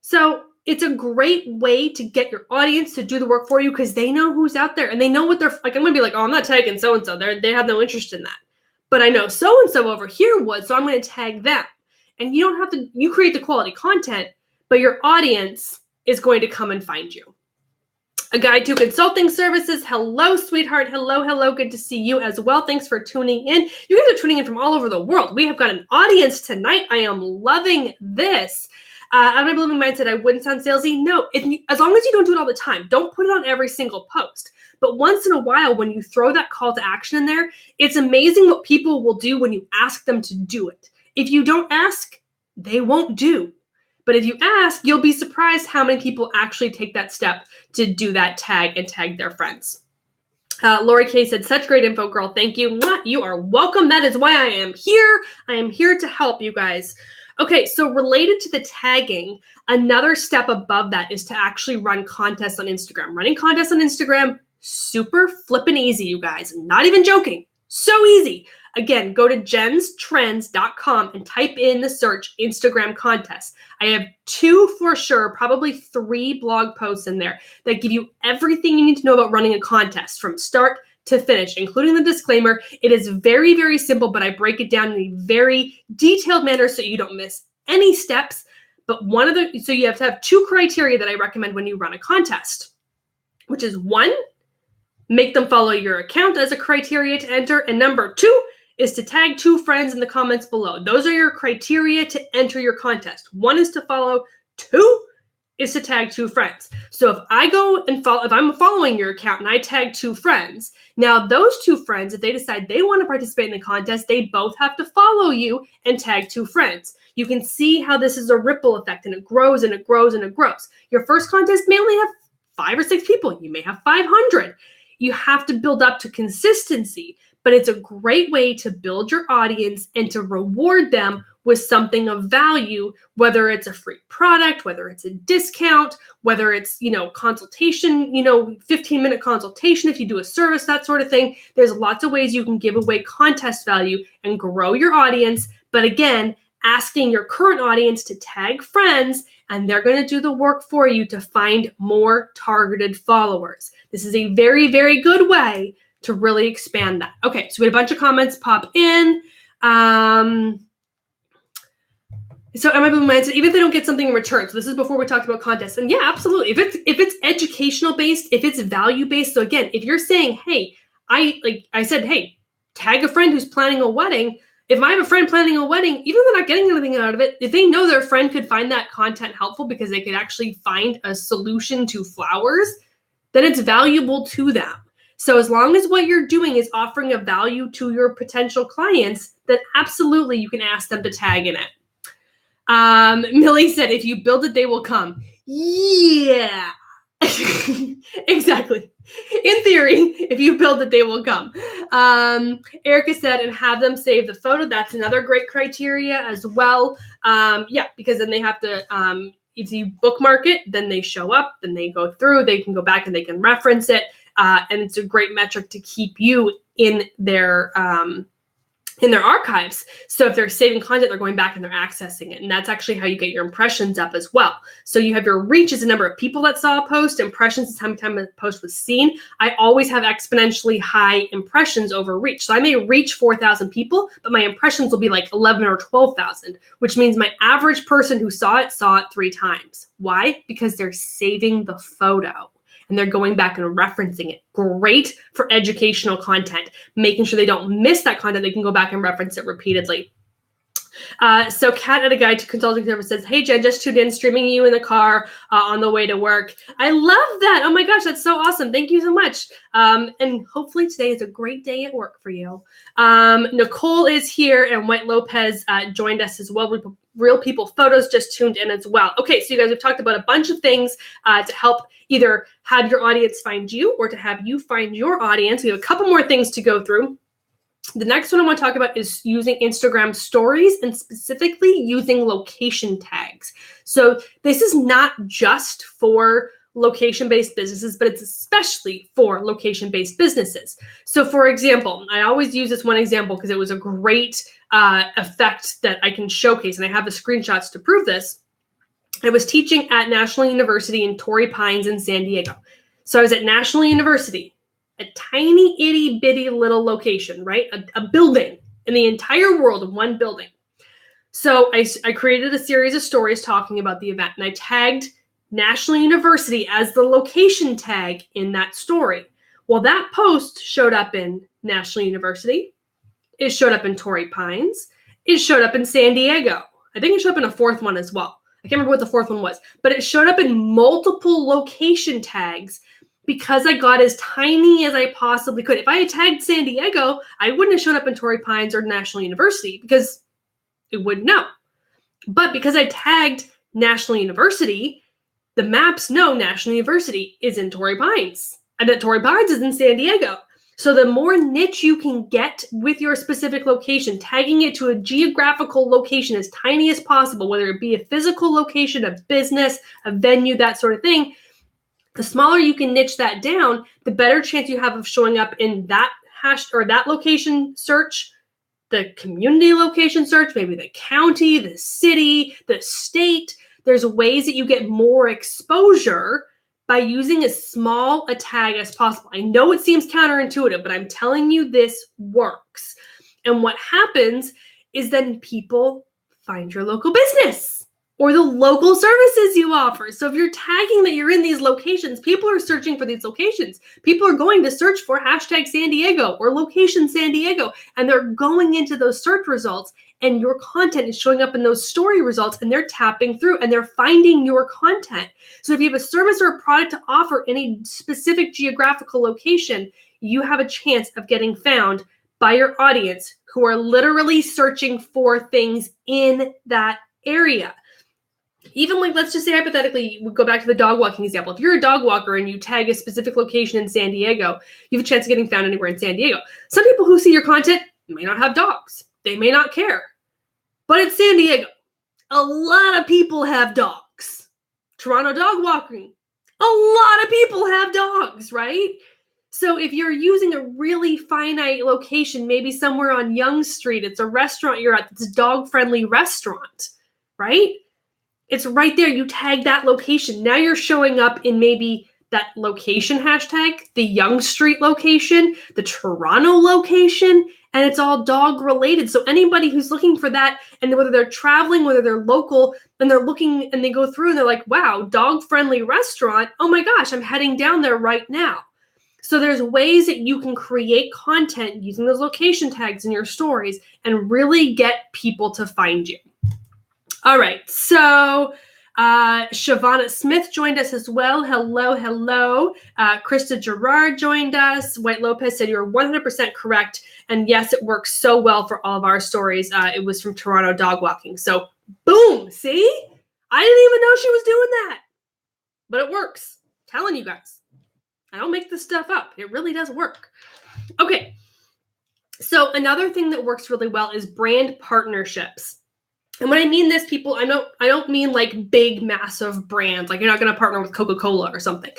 So it's a great way to get your audience to do the work for you because they know who's out there and they know what they're like. I'm going to be like, oh, I'm not tagging so-and-so. They have no interest in that. But I know so-and-so over here would, so I'm going to tag them. And you don't have to, you create the quality content, but your audience is going to come and find you. A Guide to Consulting Services. Hello, sweetheart. Hello. Good to see you as well. Thanks for tuning in. You guys are tuning in from all over the world. We have got an audience tonight. I am loving this. Out of My Blooming Mind said, I wouldn't sound salesy. No, as long as you don't do it all the time, don't put it on every single post. But once in a while, when you throw that call to action in there, it's amazing what people will do when you ask them to do it. If you don't ask, they won't do. But if you ask, you'll be surprised how many people actually take that step to do that tag and tag their friends. Lori Kay said, such great info, girl. Thank you. You are welcome. That is why I am here. I am here to help you guys. Okay, so related to the tagging, another step above that is to actually run contests on Instagram. Running contests on Instagram, super flippin' easy, you guys. Not even joking. So easy. Again, go to jenstrends.com and type in the search Instagram contest. I have 2 for sure, probably 3 blog posts in there that give you everything you need to know about running a contest from start to finish, including the disclaimer. It is very, very simple, but I break it down in a very detailed manner so you don't miss any steps. But so you have to have 2 criteria that I recommend when you run a contest, which is 1, make them follow your account as a criteria to enter. And number 2 is to tag 2 friends in the comments below. Those are your criteria to enter your contest. 1 is to follow, 2 is to tag 2 friends. So if I go and if I'm following your account and I tag 2 friends, now those 2 friends, if they decide they want to participate in the contest, they both have to follow you and tag 2 friends. You can see how this is a ripple effect, and it grows and it grows and it grows. Your first contest may only have 5 or 6 people. You may have 500. You have to build up to consistency, but it's a great way to build your audience and to reward them with something of value, whether it's a free product, whether it's a discount, whether it's, consultation, 15-minute consultation if you do a service, that sort of thing. There's lots of ways you can give away contest value and grow your audience. But again, asking your current audience to tag friends, and they're going to do the work for you to find more targeted followers. This is a very, very good way to really expand that. Okay, so we had a bunch of comments pop in. So Out of My Blooming Mind said, even if they don't get something in return. So this is before we talked about contests. And yeah, absolutely. If it's educational based, if it's value based. So again, if you're saying, hey, I said, hey, tag a friend who's planning a wedding. If I have a friend planning a wedding, even though they're not getting anything out of it, if they know their friend could find that content helpful because they could actually find a solution to flowers, then it's valuable to them. So as long as what you're doing is offering a value to your potential clients, then absolutely you can ask them to tag in it. Millie said, if you build it, they will come. Yeah, exactly. In theory, if you build it, they will come. Erica said, and have them save the photo. That's another great criteria as well. Yeah, because then they have to, if you bookmark it, then they show up, then they go through, they can go back and they can reference it. And it's a great metric to keep you in their in their archives. So if they're saving content, they're going back and they're accessing it. And that's actually how you get your impressions up as well. So you have your reach is the number of people that saw a post. Impressions is how many times a post was seen. I always have exponentially high impressions over reach. So I may reach 4,000 people, but my impressions will be like 11 or 12,000, which means my average person who saw it 3 times. Why? Because they're saving the photo and they're going back and referencing it. Great for educational content, making sure they don't miss that content. They can go back and reference it repeatedly. So Kat at a Guide to Consulting Service says, hey, Jen, just tuned in, streaming you in the car on the way to work. I love that. Oh my gosh, that's so awesome. Thank you so much. And hopefully today is a great day at work for you. Nicole is here and White Lopez joined us as well. Real People Photos just tuned in as well. Okay, so you guys have talked about a bunch of things to help either have your audience find you or to have you find your audience. We have a couple more things to go through. The next one I want to talk about is using Instagram stories and specifically using location tags. So this is not just for location-based businesses, but it's especially for location-based businesses. So for example, I always use this one example because it was a great effect that I can showcase, and I have the screenshots to prove this. I was teaching at National University in Torrey Pines in San Diego. So I was at National University, a tiny itty bitty little location, right? A building in the entire world of one building. So I created a series of stories talking about the event, and I tagged National University as the location tag in that story. Well, that post showed up in National University. It showed up in Torrey Pines. It showed up in San Diego. I think it showed up in a fourth one as well. I can't remember what the fourth one was, but it showed up in multiple location tags because I got as tiny as I possibly could. If I had tagged San Diego, I wouldn't have showed up in Torrey Pines or National University because it wouldn't know. But because I tagged National University, the maps know National University is in Torrey Pines and that Torrey Pines is in San Diego. So the more niche you can get with your specific location, tagging it to a geographical location as tiny as possible, whether it be a physical location, a business, a venue, that sort of thing, the smaller you can niche that down, the better chance you have of showing up in that hash or that location search, the community location search, maybe the county, the city, the state. There's ways that you get more exposure by using as small a tag as possible. I know it seems counterintuitive, but I'm telling you this works. And what happens is then people find your local business or the local services you offer. So if you're tagging that you're in these locations, people are searching for these locations. People are going to search for hashtag San Diego or location San Diego, and they're going into those search results, and your content is showing up in those story results, and they're tapping through and they're finding your content. So if you have a service or a product to offer in a specific geographical location, you have a chance of getting found by your audience who are literally searching for things in that area. Even like, let's just say hypothetically, we go back to the dog walking example. If you're a dog walker and you tag a specific location in San Diego, you have a chance of getting found anywhere in San Diego. Some people who see your content may not have dogs. They may not care. But it's San Diego. A lot of people have dogs. Toronto dog walking. A lot of people have dogs, right? So if you're using a really finite location, maybe somewhere on Yonge Street, it's a restaurant you're at, it's a dog-friendly restaurant, right? It's right there. You tag that location. Now you're showing up in maybe that location hashtag, the Yonge Street location, the Toronto location, and it's all dog related. So anybody who's looking for that, and whether they're traveling, whether they're local, and they're looking and they go through and they're like, wow, dog-friendly restaurant. Oh my gosh, I'm heading down there right now. So there's ways that you can create content using those location tags in your stories and really get people to find you. All right, so Shavana Smith joined us as well. Hello, hello. Krista Gerard joined us. White Lopez said you're 100% correct. And yes, it works so well for all of our stories. It was from Toronto dog walking. So boom, see? I didn't even know she was doing that. But it works. I'm telling you guys. I don't make this stuff up. It really does work. Okay, so another thing that works really well is brand partnerships. And when I mean this, people, I don't mean like big, massive brands. Like you're not going to partner with Coca-Cola or something.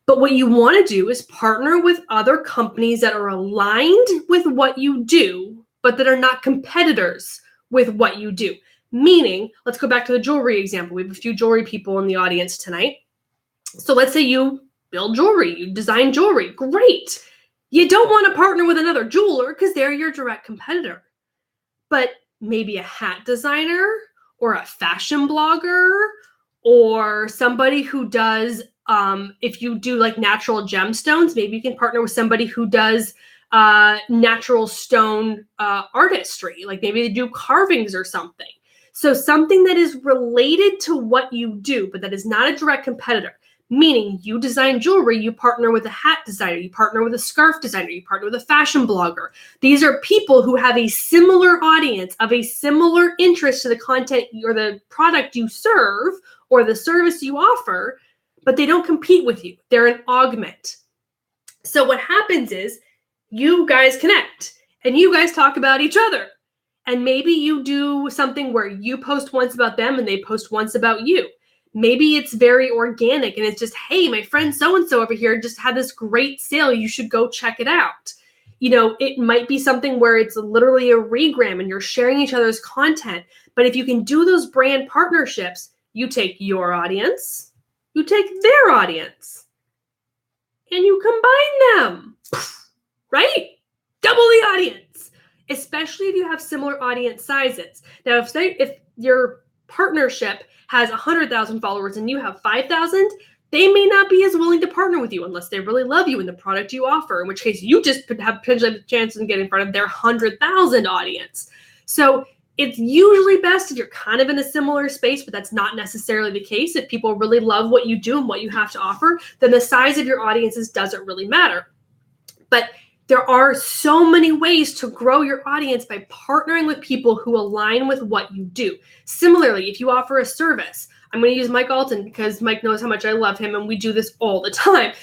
But what you want to do is partner with other companies that are aligned with what you do, but that are not competitors with what you do. Meaning, let's go back to the jewelry example. We have a few jewelry people in the audience tonight. So let's say you build jewelry, you design jewelry. Great. You don't want to partner with another jeweler because they're your direct competitor. But maybe a hat designer or a fashion blogger or somebody who does, if you do like natural gemstones, maybe you can partner with somebody who does natural stone artistry. Like maybe they do carvings or something. So something that is related to what you do, but that is not a direct competitor. Meaning you design jewelry, you partner with a hat designer, you partner with a scarf designer, you partner with a fashion blogger. These are people who have a similar audience of a similar interest to the content or the product you serve or the service you offer, but they don't compete with you. They're an augment. So what happens is you guys connect and you guys talk about each other. And maybe you do something where you post once about them and they post once about you. Maybe it's very organic and it's just, hey, my friend so-and-so over here just had this great sale. You should go check it out. You know, it might be something where it's literally a regram and you're sharing each other's content. But if you can do those brand partnerships, you take your audience, you take their audience, and you combine them, right? Double the audience, especially if you have similar audience sizes. Now, if your partnership has 100,000 followers and you have 5,000, they may not be as willing to partner with you unless they really love you and the product you offer, in which case you just have potentially the chance to get in front of their 100,000 audience. So it's usually best if you're kind of in a similar space, but that's not necessarily the case. If people really love what you do and what you have to offer, then the size of your audiences doesn't really matter. But there are so many ways to grow your audience by partnering with people who align with what you do. Similarly, if you offer a service, I'm going to use Mike Alton because Mike knows how much I love him and we do this all the time.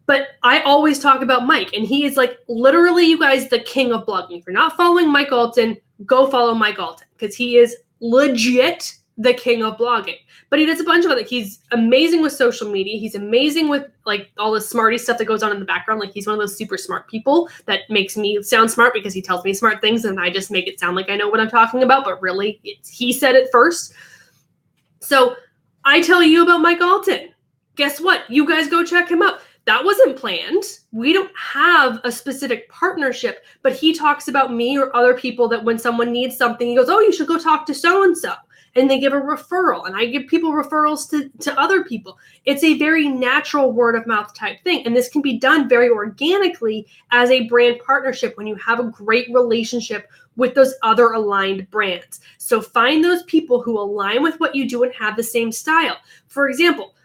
But I always talk about Mike and he is like literally, you guys, the king of blogging. If you're not following Mike Alton, go follow Mike Alton because he is legit the king of blogging. But he does a bunch of other, he's amazing with social media. He's amazing with like all the smarty stuff that goes on in the background. Like he's one of those super smart people that makes me sound smart because he tells me smart things and I just make it sound like I know what I'm talking about, but really he said it first. So I tell you about Mike Alton. Guess what? You guys go check him out. That wasn't planned. We don't have a specific partnership, but he talks about me or other people that when someone needs something, he goes, oh, you should go talk to so-and-so. And they give a referral and I give people referrals to other people. It's a very natural word of mouth type thing. And this can be done very organically as a brand partnership when you have a great relationship with those other aligned brands. So find those people who align with what you do and have the same style. For example,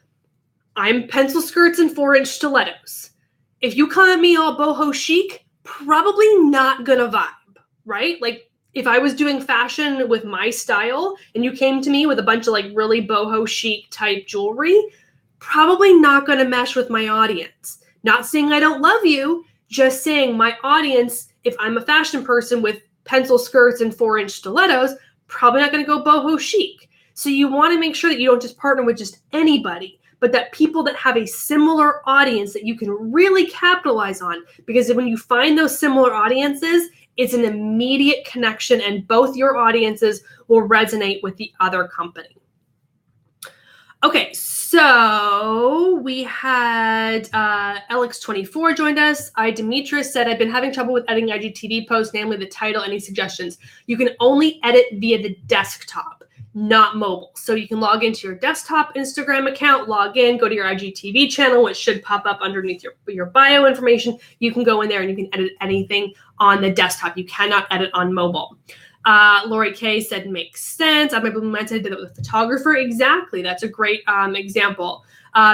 I'm pencil skirts and 4-inch stilettos. If you come at me all boho chic, probably not gonna vibe, right? Like, if I was doing fashion with my style and you came to me with a bunch of like really boho chic type jewelry, probably not going to mesh with my audience. Not saying I don't love you, just saying my audience, if I'm a fashion person with pencil skirts and 4-inch stilettos, probably not going to go boho chic. So you want to make sure that you don't just partner with just anybody, but that people that have a similar audience that you can really capitalize on. Because when you find those similar audiences, it's an immediate connection and both your audiences will resonate with the other company. Okay, so we had Alex24 joined us. Demetris said, I've been having trouble with editing IGTV posts, namely the title. Any suggestions? You can only edit via the desktop, not mobile. So you can log into your desktop Instagram account, log in, go to your IGTV channel, which should pop up underneath your bio information. You can go in there and you can edit anything on the desktop. You cannot edit on mobile. Lori K said, makes sense. I've implemented it with a photographer. Exactly. That's a great example.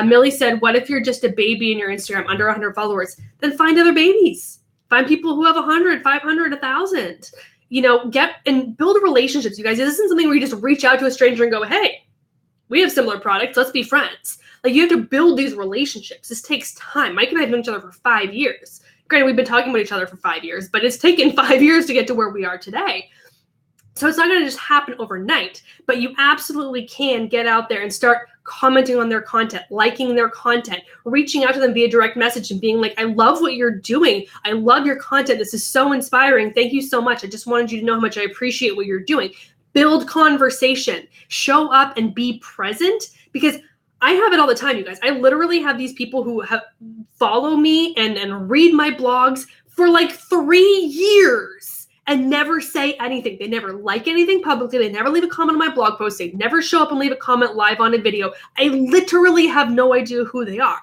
Millie said, what if you're just a baby in your Instagram under 100 followers? Then find other babies. Find people who have 100, 500, 1,000. You know, get and build relationships, you guys. This isn't something where you just reach out to a stranger and go, hey, we have similar products. Let's be friends. Like, you have to build these relationships. This takes time. Mike and I have known each other for 5 years. Granted, we've been talking about each other for 5 years, but it's taken 5 years to get to where we are today. So it's not going to just happen overnight, but you absolutely can get out there and start commenting on their content, liking their content, reaching out to them via direct message and being like, I love what you're doing. I love your content. This is so inspiring. Thank you so much. I just wanted you to know how much I appreciate what you're doing. Build conversation, show up and be present, because I have it all the time, you guys. I literally have these people who follow me and read my blogs for like 3 years. And never say anything. They never like anything publicly. They never leave a comment on my blog post. They never show up and leave a comment live on a video. I literally have no idea who they are.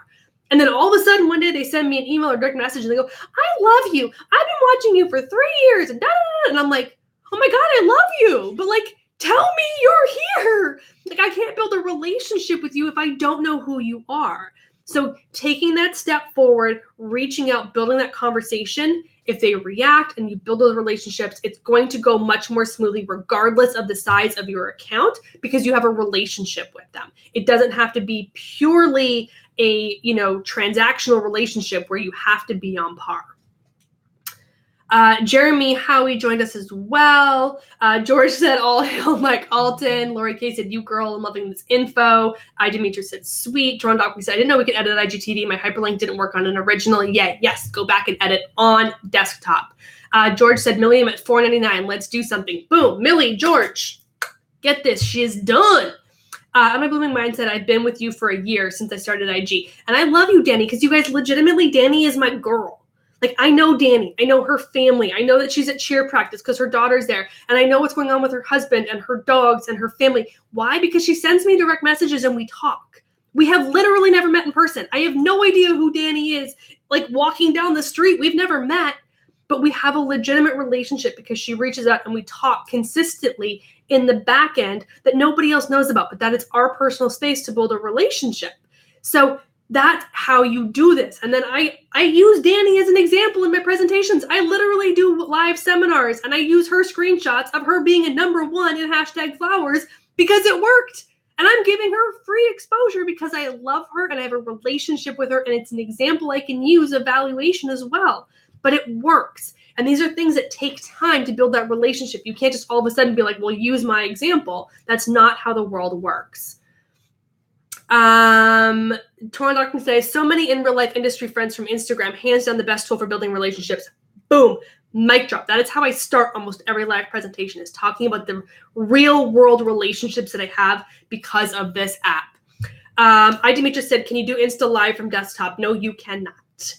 And then all of a sudden, one day they send me an email or direct message and they go, I love you. I've been watching you for 3 years. And, and I'm like, oh my God, I love you. But like, tell me you're here. Like, I can't build a relationship with you if I don't know who you are. So taking that step forward, reaching out, building that conversation, if they react and you build those relationships, it's going to go much more smoothly regardless of the size of your account, because you have a relationship with them. It doesn't have to be purely a, transactional relationship where you have to be on par. Jeremy Howie joined us as well. George said, all hail Mike Alton. Lori K said, you girl, I'm loving this info. Demetra said, sweet. John Doc said, I didn't know we could edit IGTV. My hyperlink didn't work on an original yet. Yes, go back and edit on desktop. George said, Milliam at $4.99. Let's do something. Boom. Millie, George, get this. She is done. On My Blooming Mind said, I've been with you for a year since I started IG. And I love you, Danny, because you guys legitimately, Danny is my girl. Like, I know Danny. I know her family. I know that she's at cheer practice because her daughter's there. And I know what's going on with her husband and her dogs and her family. Why? Because she sends me direct messages and we talk. We have literally never met in person. I have no idea who Danny is. Like, walking down the street, we've never met. But we have a legitimate relationship because she reaches out and we talk consistently in the back end that nobody else knows about. But that is our personal space to build a relationship. So that's how you do this. And then I use Danny as an example in my presentations. I literally do live seminars and I use her screenshots of her being a #1 in #flowers because it worked. And I'm giving her free exposure because I love her and I have a relationship with her. And it's an example I can use of valuation as well. But it works. And these are things that take time to build that relationship. You can't just all of a sudden be like, well, use my example. That's not how the world works. Toron Doc says, so many in real life industry friends from Instagram, hands down the best tool for building relationships. Boom, mic drop. That is how I start almost every live presentation, is talking about the real world relationships that I have because of this app. Demetra said, can you do Insta Live from desktop? No, you cannot.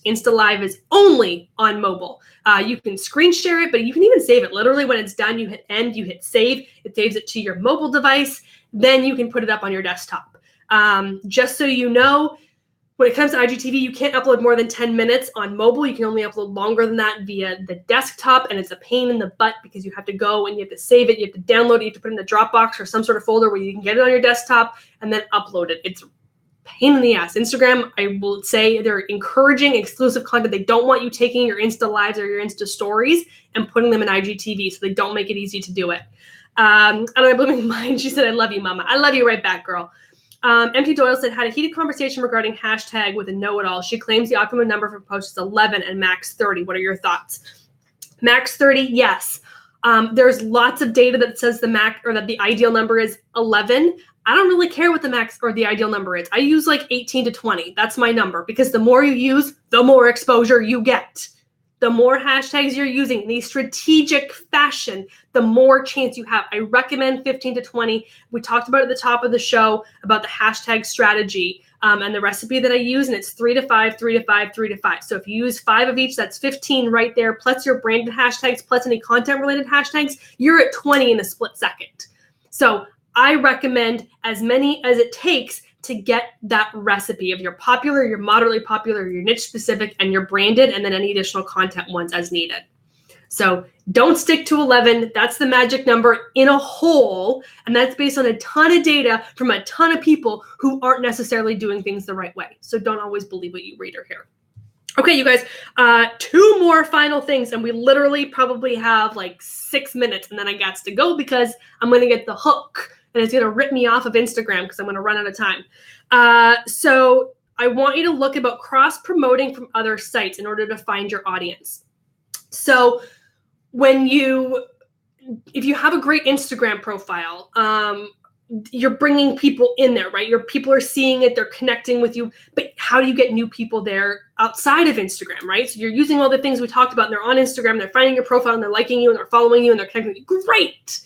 Insta Live is only on mobile. You can screen share it, but you can even save it. Literally when it's done, you hit end, you hit save, it saves it to your mobile device. Then you can put it up on your desktop. Just so you know, when it comes to IGTV, you can't upload more than 10 minutes on mobile. You can only upload longer than that via the desktop, and it's a pain in the butt because you have to go and you have to save it, you have to download it, you have to put it in the Dropbox or some sort of folder where you can get it on your desktop and then upload it. It's a pain in the ass. Instagram, I will say, they're encouraging exclusive content. They don't want you taking your Insta Lives or your Insta Stories and putting them in IGTV, so they don't make it easy to do it. And I'm blooming mind, she said, I love you, mama. I love you right back, girl. Empty Doyle said, had a heated conversation regarding hashtag with a know-it-all. She claims the optimum number for posts is 11 and max 30. What are your thoughts? Max 30, yes. There's lots of data that says the max or that the ideal number is 11. I don't really care what the max or the ideal number is. I use like 18 to 20. That's my number because the more you use, the more exposure you get. The more hashtags you're using in a strategic fashion, the more chance you have. I recommend 15 to 20. We talked about at the top of the show about the hashtag strategy and the recipe that I use, and it's 3 to 5, 3 to 5, 3 to 5. So if you use 5 of each, that's 15 right there, plus your branded hashtags, plus any content-related hashtags, you're at 20 in a split second. So I recommend as many as it takes to get that recipe of your popular, your moderately popular, your niche specific, and your branded, and then any additional content ones as needed. So don't stick to 11. That's the magic number in a whole. And that's based on a ton of data from a ton of people who aren't necessarily doing things the right way. So don't always believe what you read or hear. Okay, you guys, 2 more final things. And we literally probably have like 6 minutes and then I got to go because I'm going to get the hook. And it's going to rip me off of Instagram because I'm going to run out of time. So I want you to look about cross-promoting from other sites in order to find your audience. So when you if you have a great Instagram profile, you're bringing people in there, right? Your people are seeing it, they're connecting with you. But how do you get new people there outside of Instagram, right? So you're using all the things we talked about, and they're on Instagram, they're finding your profile, and they're liking you, and they're following you, and they're connecting with you. Great.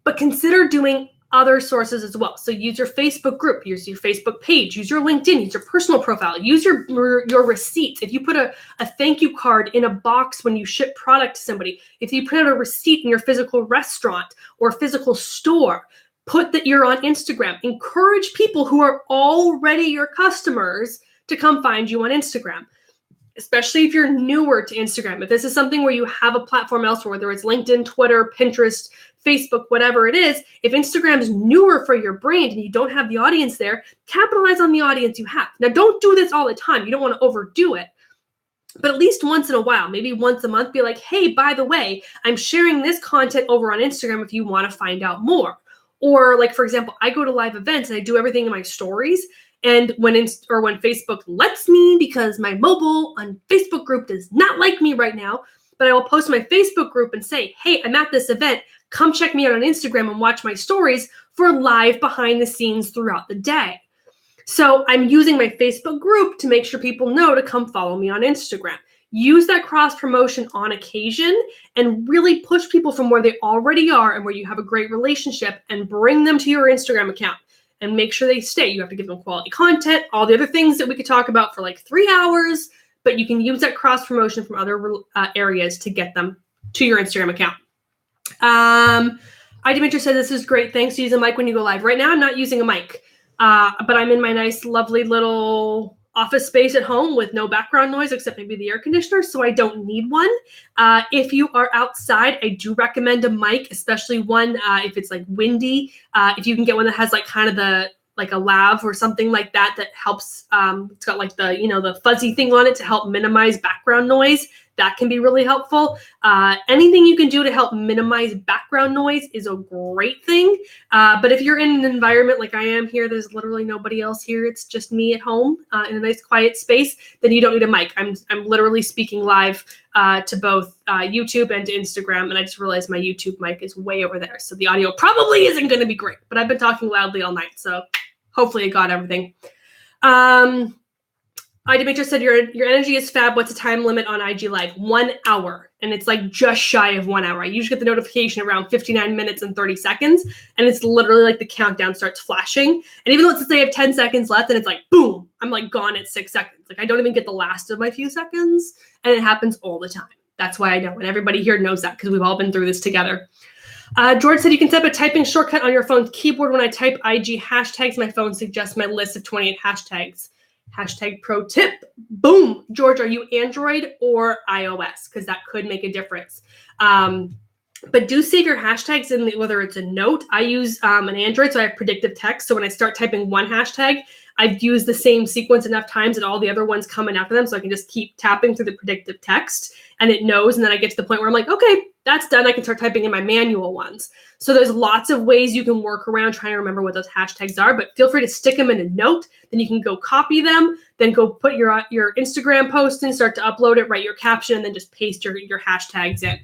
But consider doing other sources as well. So use your Facebook group, use your Facebook page, use your LinkedIn, use your personal profile, use your receipts. If you put a thank you card in a box when you ship product to somebody, if you put out a receipt in your physical restaurant or physical store, put that you're on Instagram. Encourage people who are already your customers to come find you on Instagram, especially if you're newer to Instagram. If this is something where you have a platform elsewhere, whether it's LinkedIn, Twitter, Pinterest, Facebook, whatever it is, if Instagram is newer for your brand and you don't have the audience there, capitalize on the audience you have. Now, don't do this all the time. You don't want to overdo it. But at least once in a while, maybe once a month, be like, hey, by the way, I'm sharing this content over on Instagram if you want to find out more. Or like, for example, I go to live events and I do everything in my stories. And when Facebook lets me, because my mobile on Facebook group does not like me right now, but I will post my Facebook group and say, hey, I'm at this event. Come check me out on Instagram and watch my stories for live behind the scenes throughout the day. So I'm using my Facebook group to make sure people know to come follow me on Instagram. Use that cross promotion on occasion and really push people from where they already are and where you have a great relationship and bring them to your Instagram account and make sure they stay. You have to give them quality content, all the other things that we could talk about for like 3 hours, but you can use that cross promotion from other areas to get them to your Instagram account. Dimitri said, this is great. Thanks to use a mic when you go live. Right now, I'm not using a mic, but I'm in my nice, lovely little office space at home with no background noise except maybe the air conditioner, so I don't need one. If you are outside, I do recommend a mic, especially one if it's like windy. If you can get one that has like kind of like a lav or something like that helps. It's got like the fuzzy thing on it to help minimize background noise. That can be really helpful. Anything you can do to help minimize background noise is a great thing. But if you're in an environment like I am here, there's literally nobody else here. It's just me at home in a nice quiet space. Then you don't need a mic. I'm literally speaking live to both YouTube and to Instagram. And I just realized my YouTube mic is way over there. So the audio probably isn't going to be great. But I've been talking loudly all night. So hopefully I got everything. Dimitri said, your energy is fab. What's the time limit on IG Live? 1 hour. And it's like just shy of 1 hour. I usually get the notification around 59 minutes and 30 seconds. And it's literally like the countdown starts flashing. And even though it's say I have 10 seconds left and it's like, boom, I'm like gone at 6 seconds. Like I don't even get the last of my few seconds. And it happens all the time. That's why I know. And everybody here knows that because we've all been through this together. George said, you can set up a typing shortcut on your phone's keyboard. When I type IG hashtags, my phone suggests my list of 28 hashtags. Hashtag pro tip. Boom. George, are you Android or iOS? Because that could make a difference. But do save your hashtags in whether it's a note. I use an Android, so I have predictive text. So when I start typing one hashtag, I've used the same sequence enough times that all the other ones come in after them. So I can just keep tapping through the predictive text and it knows. And then I get to the point where I'm like, okay, that's done. I can start typing in my manual ones. So there's lots of ways you can work around trying to remember what those hashtags are, but feel free to stick them in a note. Then you can go copy them, then go put your Instagram post and start to upload it, write your caption, and then just paste your hashtags in.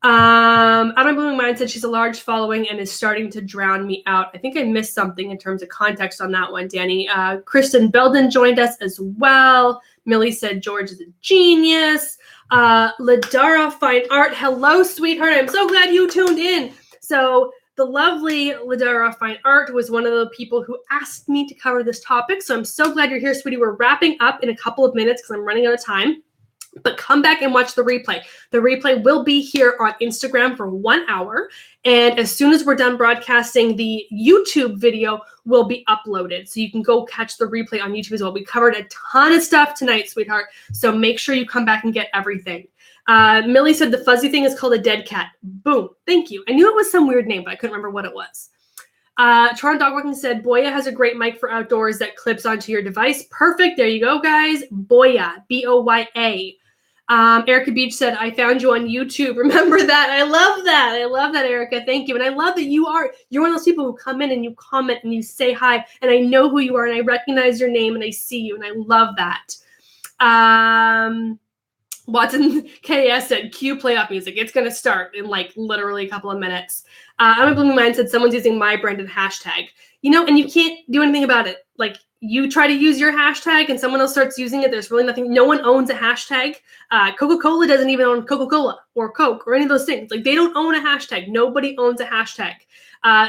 Out of my blooming mind said she's a large following and is starting to drown me out. I think I missed something in terms of context on that one, Danny. Kristen Belden joined us as well. Millie said George is a genius. Ladara Fine Art. Hello, sweetheart. I'm so glad you tuned in. So the lovely Ladara Fine Art was one of the people who asked me to cover this topic. So I'm so glad you're here, sweetie. We're wrapping up in a couple of minutes because I'm running out of time. But come back and watch the replay. The replay will be here on Instagram for 1 hour. And as soon as we're done broadcasting, the YouTube video will be uploaded. So you can go catch the replay on YouTube as well. We covered a ton of stuff tonight, sweetheart. So make sure you come back and get everything. Millie said the fuzzy thing is called a dead cat. Boom. Thank you. I knew it was some weird name, but I couldn't remember what it was. Toronto Dog Walking said, Boya has a great mic for outdoors that clips onto your device. Perfect. There you go, guys. Boya. B-O-Y-A. Erica Beach said, I found you on YouTube. Remember that? I love that. I love that, Erica. Thank you. And I love that you're one of those people who come in and you comment and you say hi, and I know who you are and I recognize your name and I see you and I love that. Watson KS said, cue playoff music. It's going to start in like literally a couple of minutes. I'm a Blooming Mind said, someone's using my branded hashtag. And you can't do anything about it. Like, you try to use your hashtag and someone else starts using it. There's really nothing. No one owns a hashtag. Coca-Cola doesn't even own Coca-Cola or Coke or any of those things. Like, they don't own a hashtag. Nobody owns a hashtag.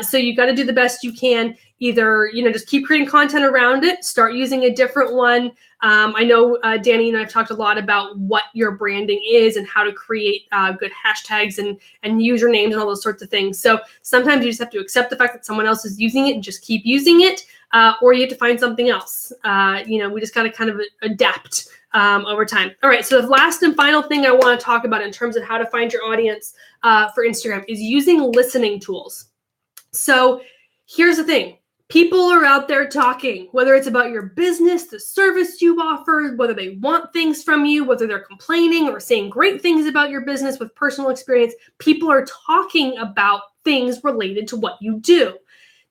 So you got to do the best you can. Either, just keep creating content around it, start using a different one. I know Danny and I have talked a lot about what your branding is and how to create good hashtags and usernames and all those sorts of things. So sometimes you just have to accept the fact that someone else is using it and just keep using it, or you have to find something else. We just got to kind of adapt over time. All right, so the last and final thing I want to talk about in terms of how to find your audience for Instagram is using listening tools. So here's the thing. People are out there talking, whether it's about your business, the service you offer, whether they want things from you, whether they're complaining or saying great things about your business with personal experience. People are talking about things related to what you do.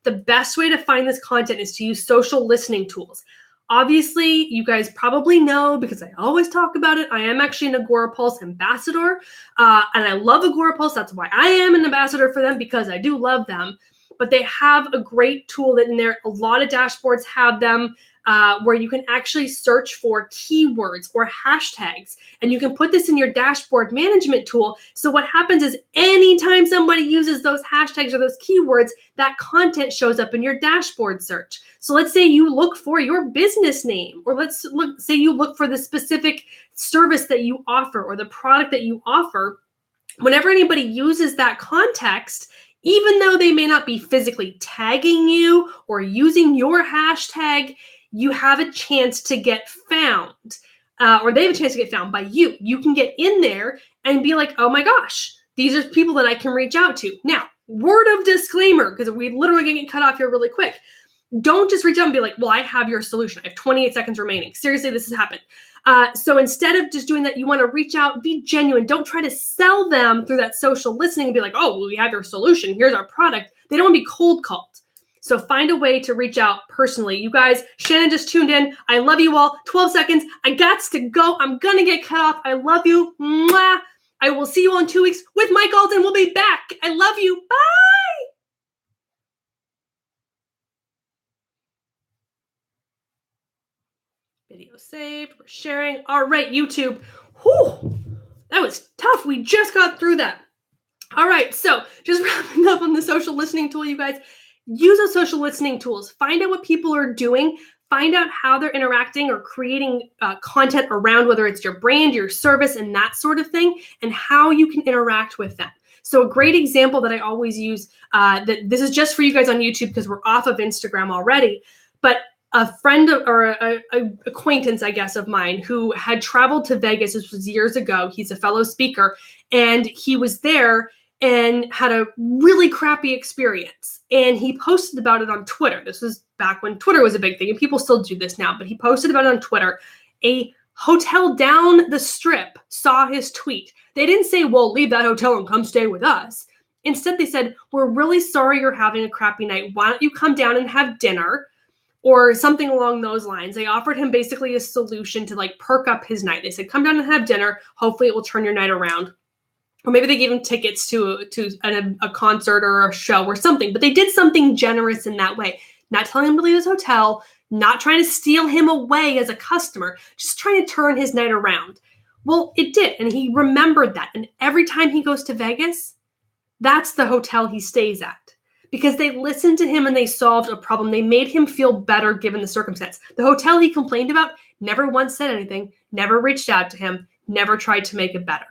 The best way to find this content is to use social listening tools. Obviously, you guys probably know, because I always talk about it, I am actually an Agorapulse ambassador, and I love Agorapulse. That's why I am an ambassador for them, because I do love them. But they have a great tool that in there, a lot of dashboards have them, where you can actually search for keywords or hashtags. And you can put this in your dashboard management tool. So what happens is anytime somebody uses those hashtags or those keywords, that content shows up in your dashboard search. So let's say you look for your business name, or say you look for the specific service that you offer or the product that you offer. Whenever anybody uses that context, even though they may not be physically tagging you or using your hashtag, you have a chance to get found, or they have a chance to get found by you. You can get in there and be like, oh my gosh, these are people that I can reach out to. Now, word of disclaimer, because we literally going to get cut off here really quick. Don't just reach out and be like, well, I have your solution. I have 28 seconds remaining. Seriously, this has happened. So instead of just doing that, you want to reach out, be genuine. Don't try to sell them through that social listening and be like, oh, well, we have your solution. Here's our product. They don't want to be cold called. So find a way to reach out personally. You guys, Shannon just tuned in. I love you all. 12 seconds. I got to go. I'm going to get cut off. I love you. Mwah. I will see you all in 2 weeks with Mike Alden. We'll be back. I love you. Bye. Video saved. We're sharing. All right, YouTube. Whew, that was tough. We just got through that. All right, so just wrapping up on the social listening tool, you guys. Use those social listening tools. Find out what people are doing. Find out how they're interacting or creating content around, whether it's your brand, your service, and that sort of thing, and how you can interact with them. So a great example that I always use, that this is just for you guys on YouTube because we're off of Instagram already, but a friend or a acquaintance, I guess, of mine who had traveled to Vegas, this was years ago. He's a fellow speaker, and he was there and had a really crappy experience. And he posted about it on Twitter. This was back when Twitter was a big thing, and people still do this now, but he posted about it on Twitter. A hotel down the strip saw his tweet. They didn't say, well, leave that hotel and come stay with us. Instead, they said, we're really sorry you're having a crappy night. Why don't you come down and have dinner? Or something along those lines. They offered him basically a solution to like perk up his night. They said, come down and have dinner. Hopefully it will turn your night around. Or maybe they gave him tickets to a concert or a show or something. But they did something generous in that way. Not telling him to leave his hotel, not trying to steal him away as a customer, just trying to turn his night around. Well, it did. And he remembered that. And every time he goes to Vegas, that's the hotel he stays at. Because they listened to him and they solved a problem. They made him feel better given the circumstance. The hotel he complained about never once said anything, never reached out to him, never tried to make it better.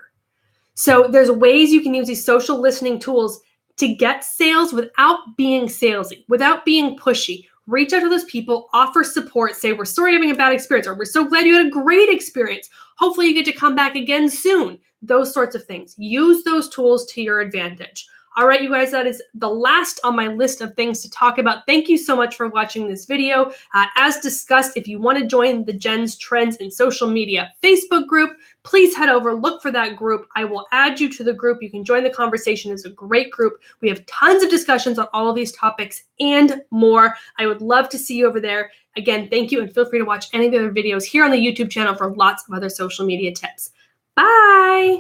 So there's ways you can use these social listening tools to get sales without being salesy, without being pushy. Reach out to those people, offer support, say, we're sorry you're having a bad experience, or we're so glad you had a great experience. Hopefully you get to come back again soon. Those sorts of things. Use those tools to your advantage. All right, you guys, that is the last on my list of things to talk about. Thank you so much for watching this video. As discussed, if you want to join the Jen's Trends in Social Media Facebook group, please head over, look for that group. I will add you to the group. You can join the conversation. It's a great group. We have tons of discussions on all of these topics and more. I would love to see you over there. Again, thank you, and feel free to watch any of the other videos here on the YouTube channel for lots of other social media tips. Bye.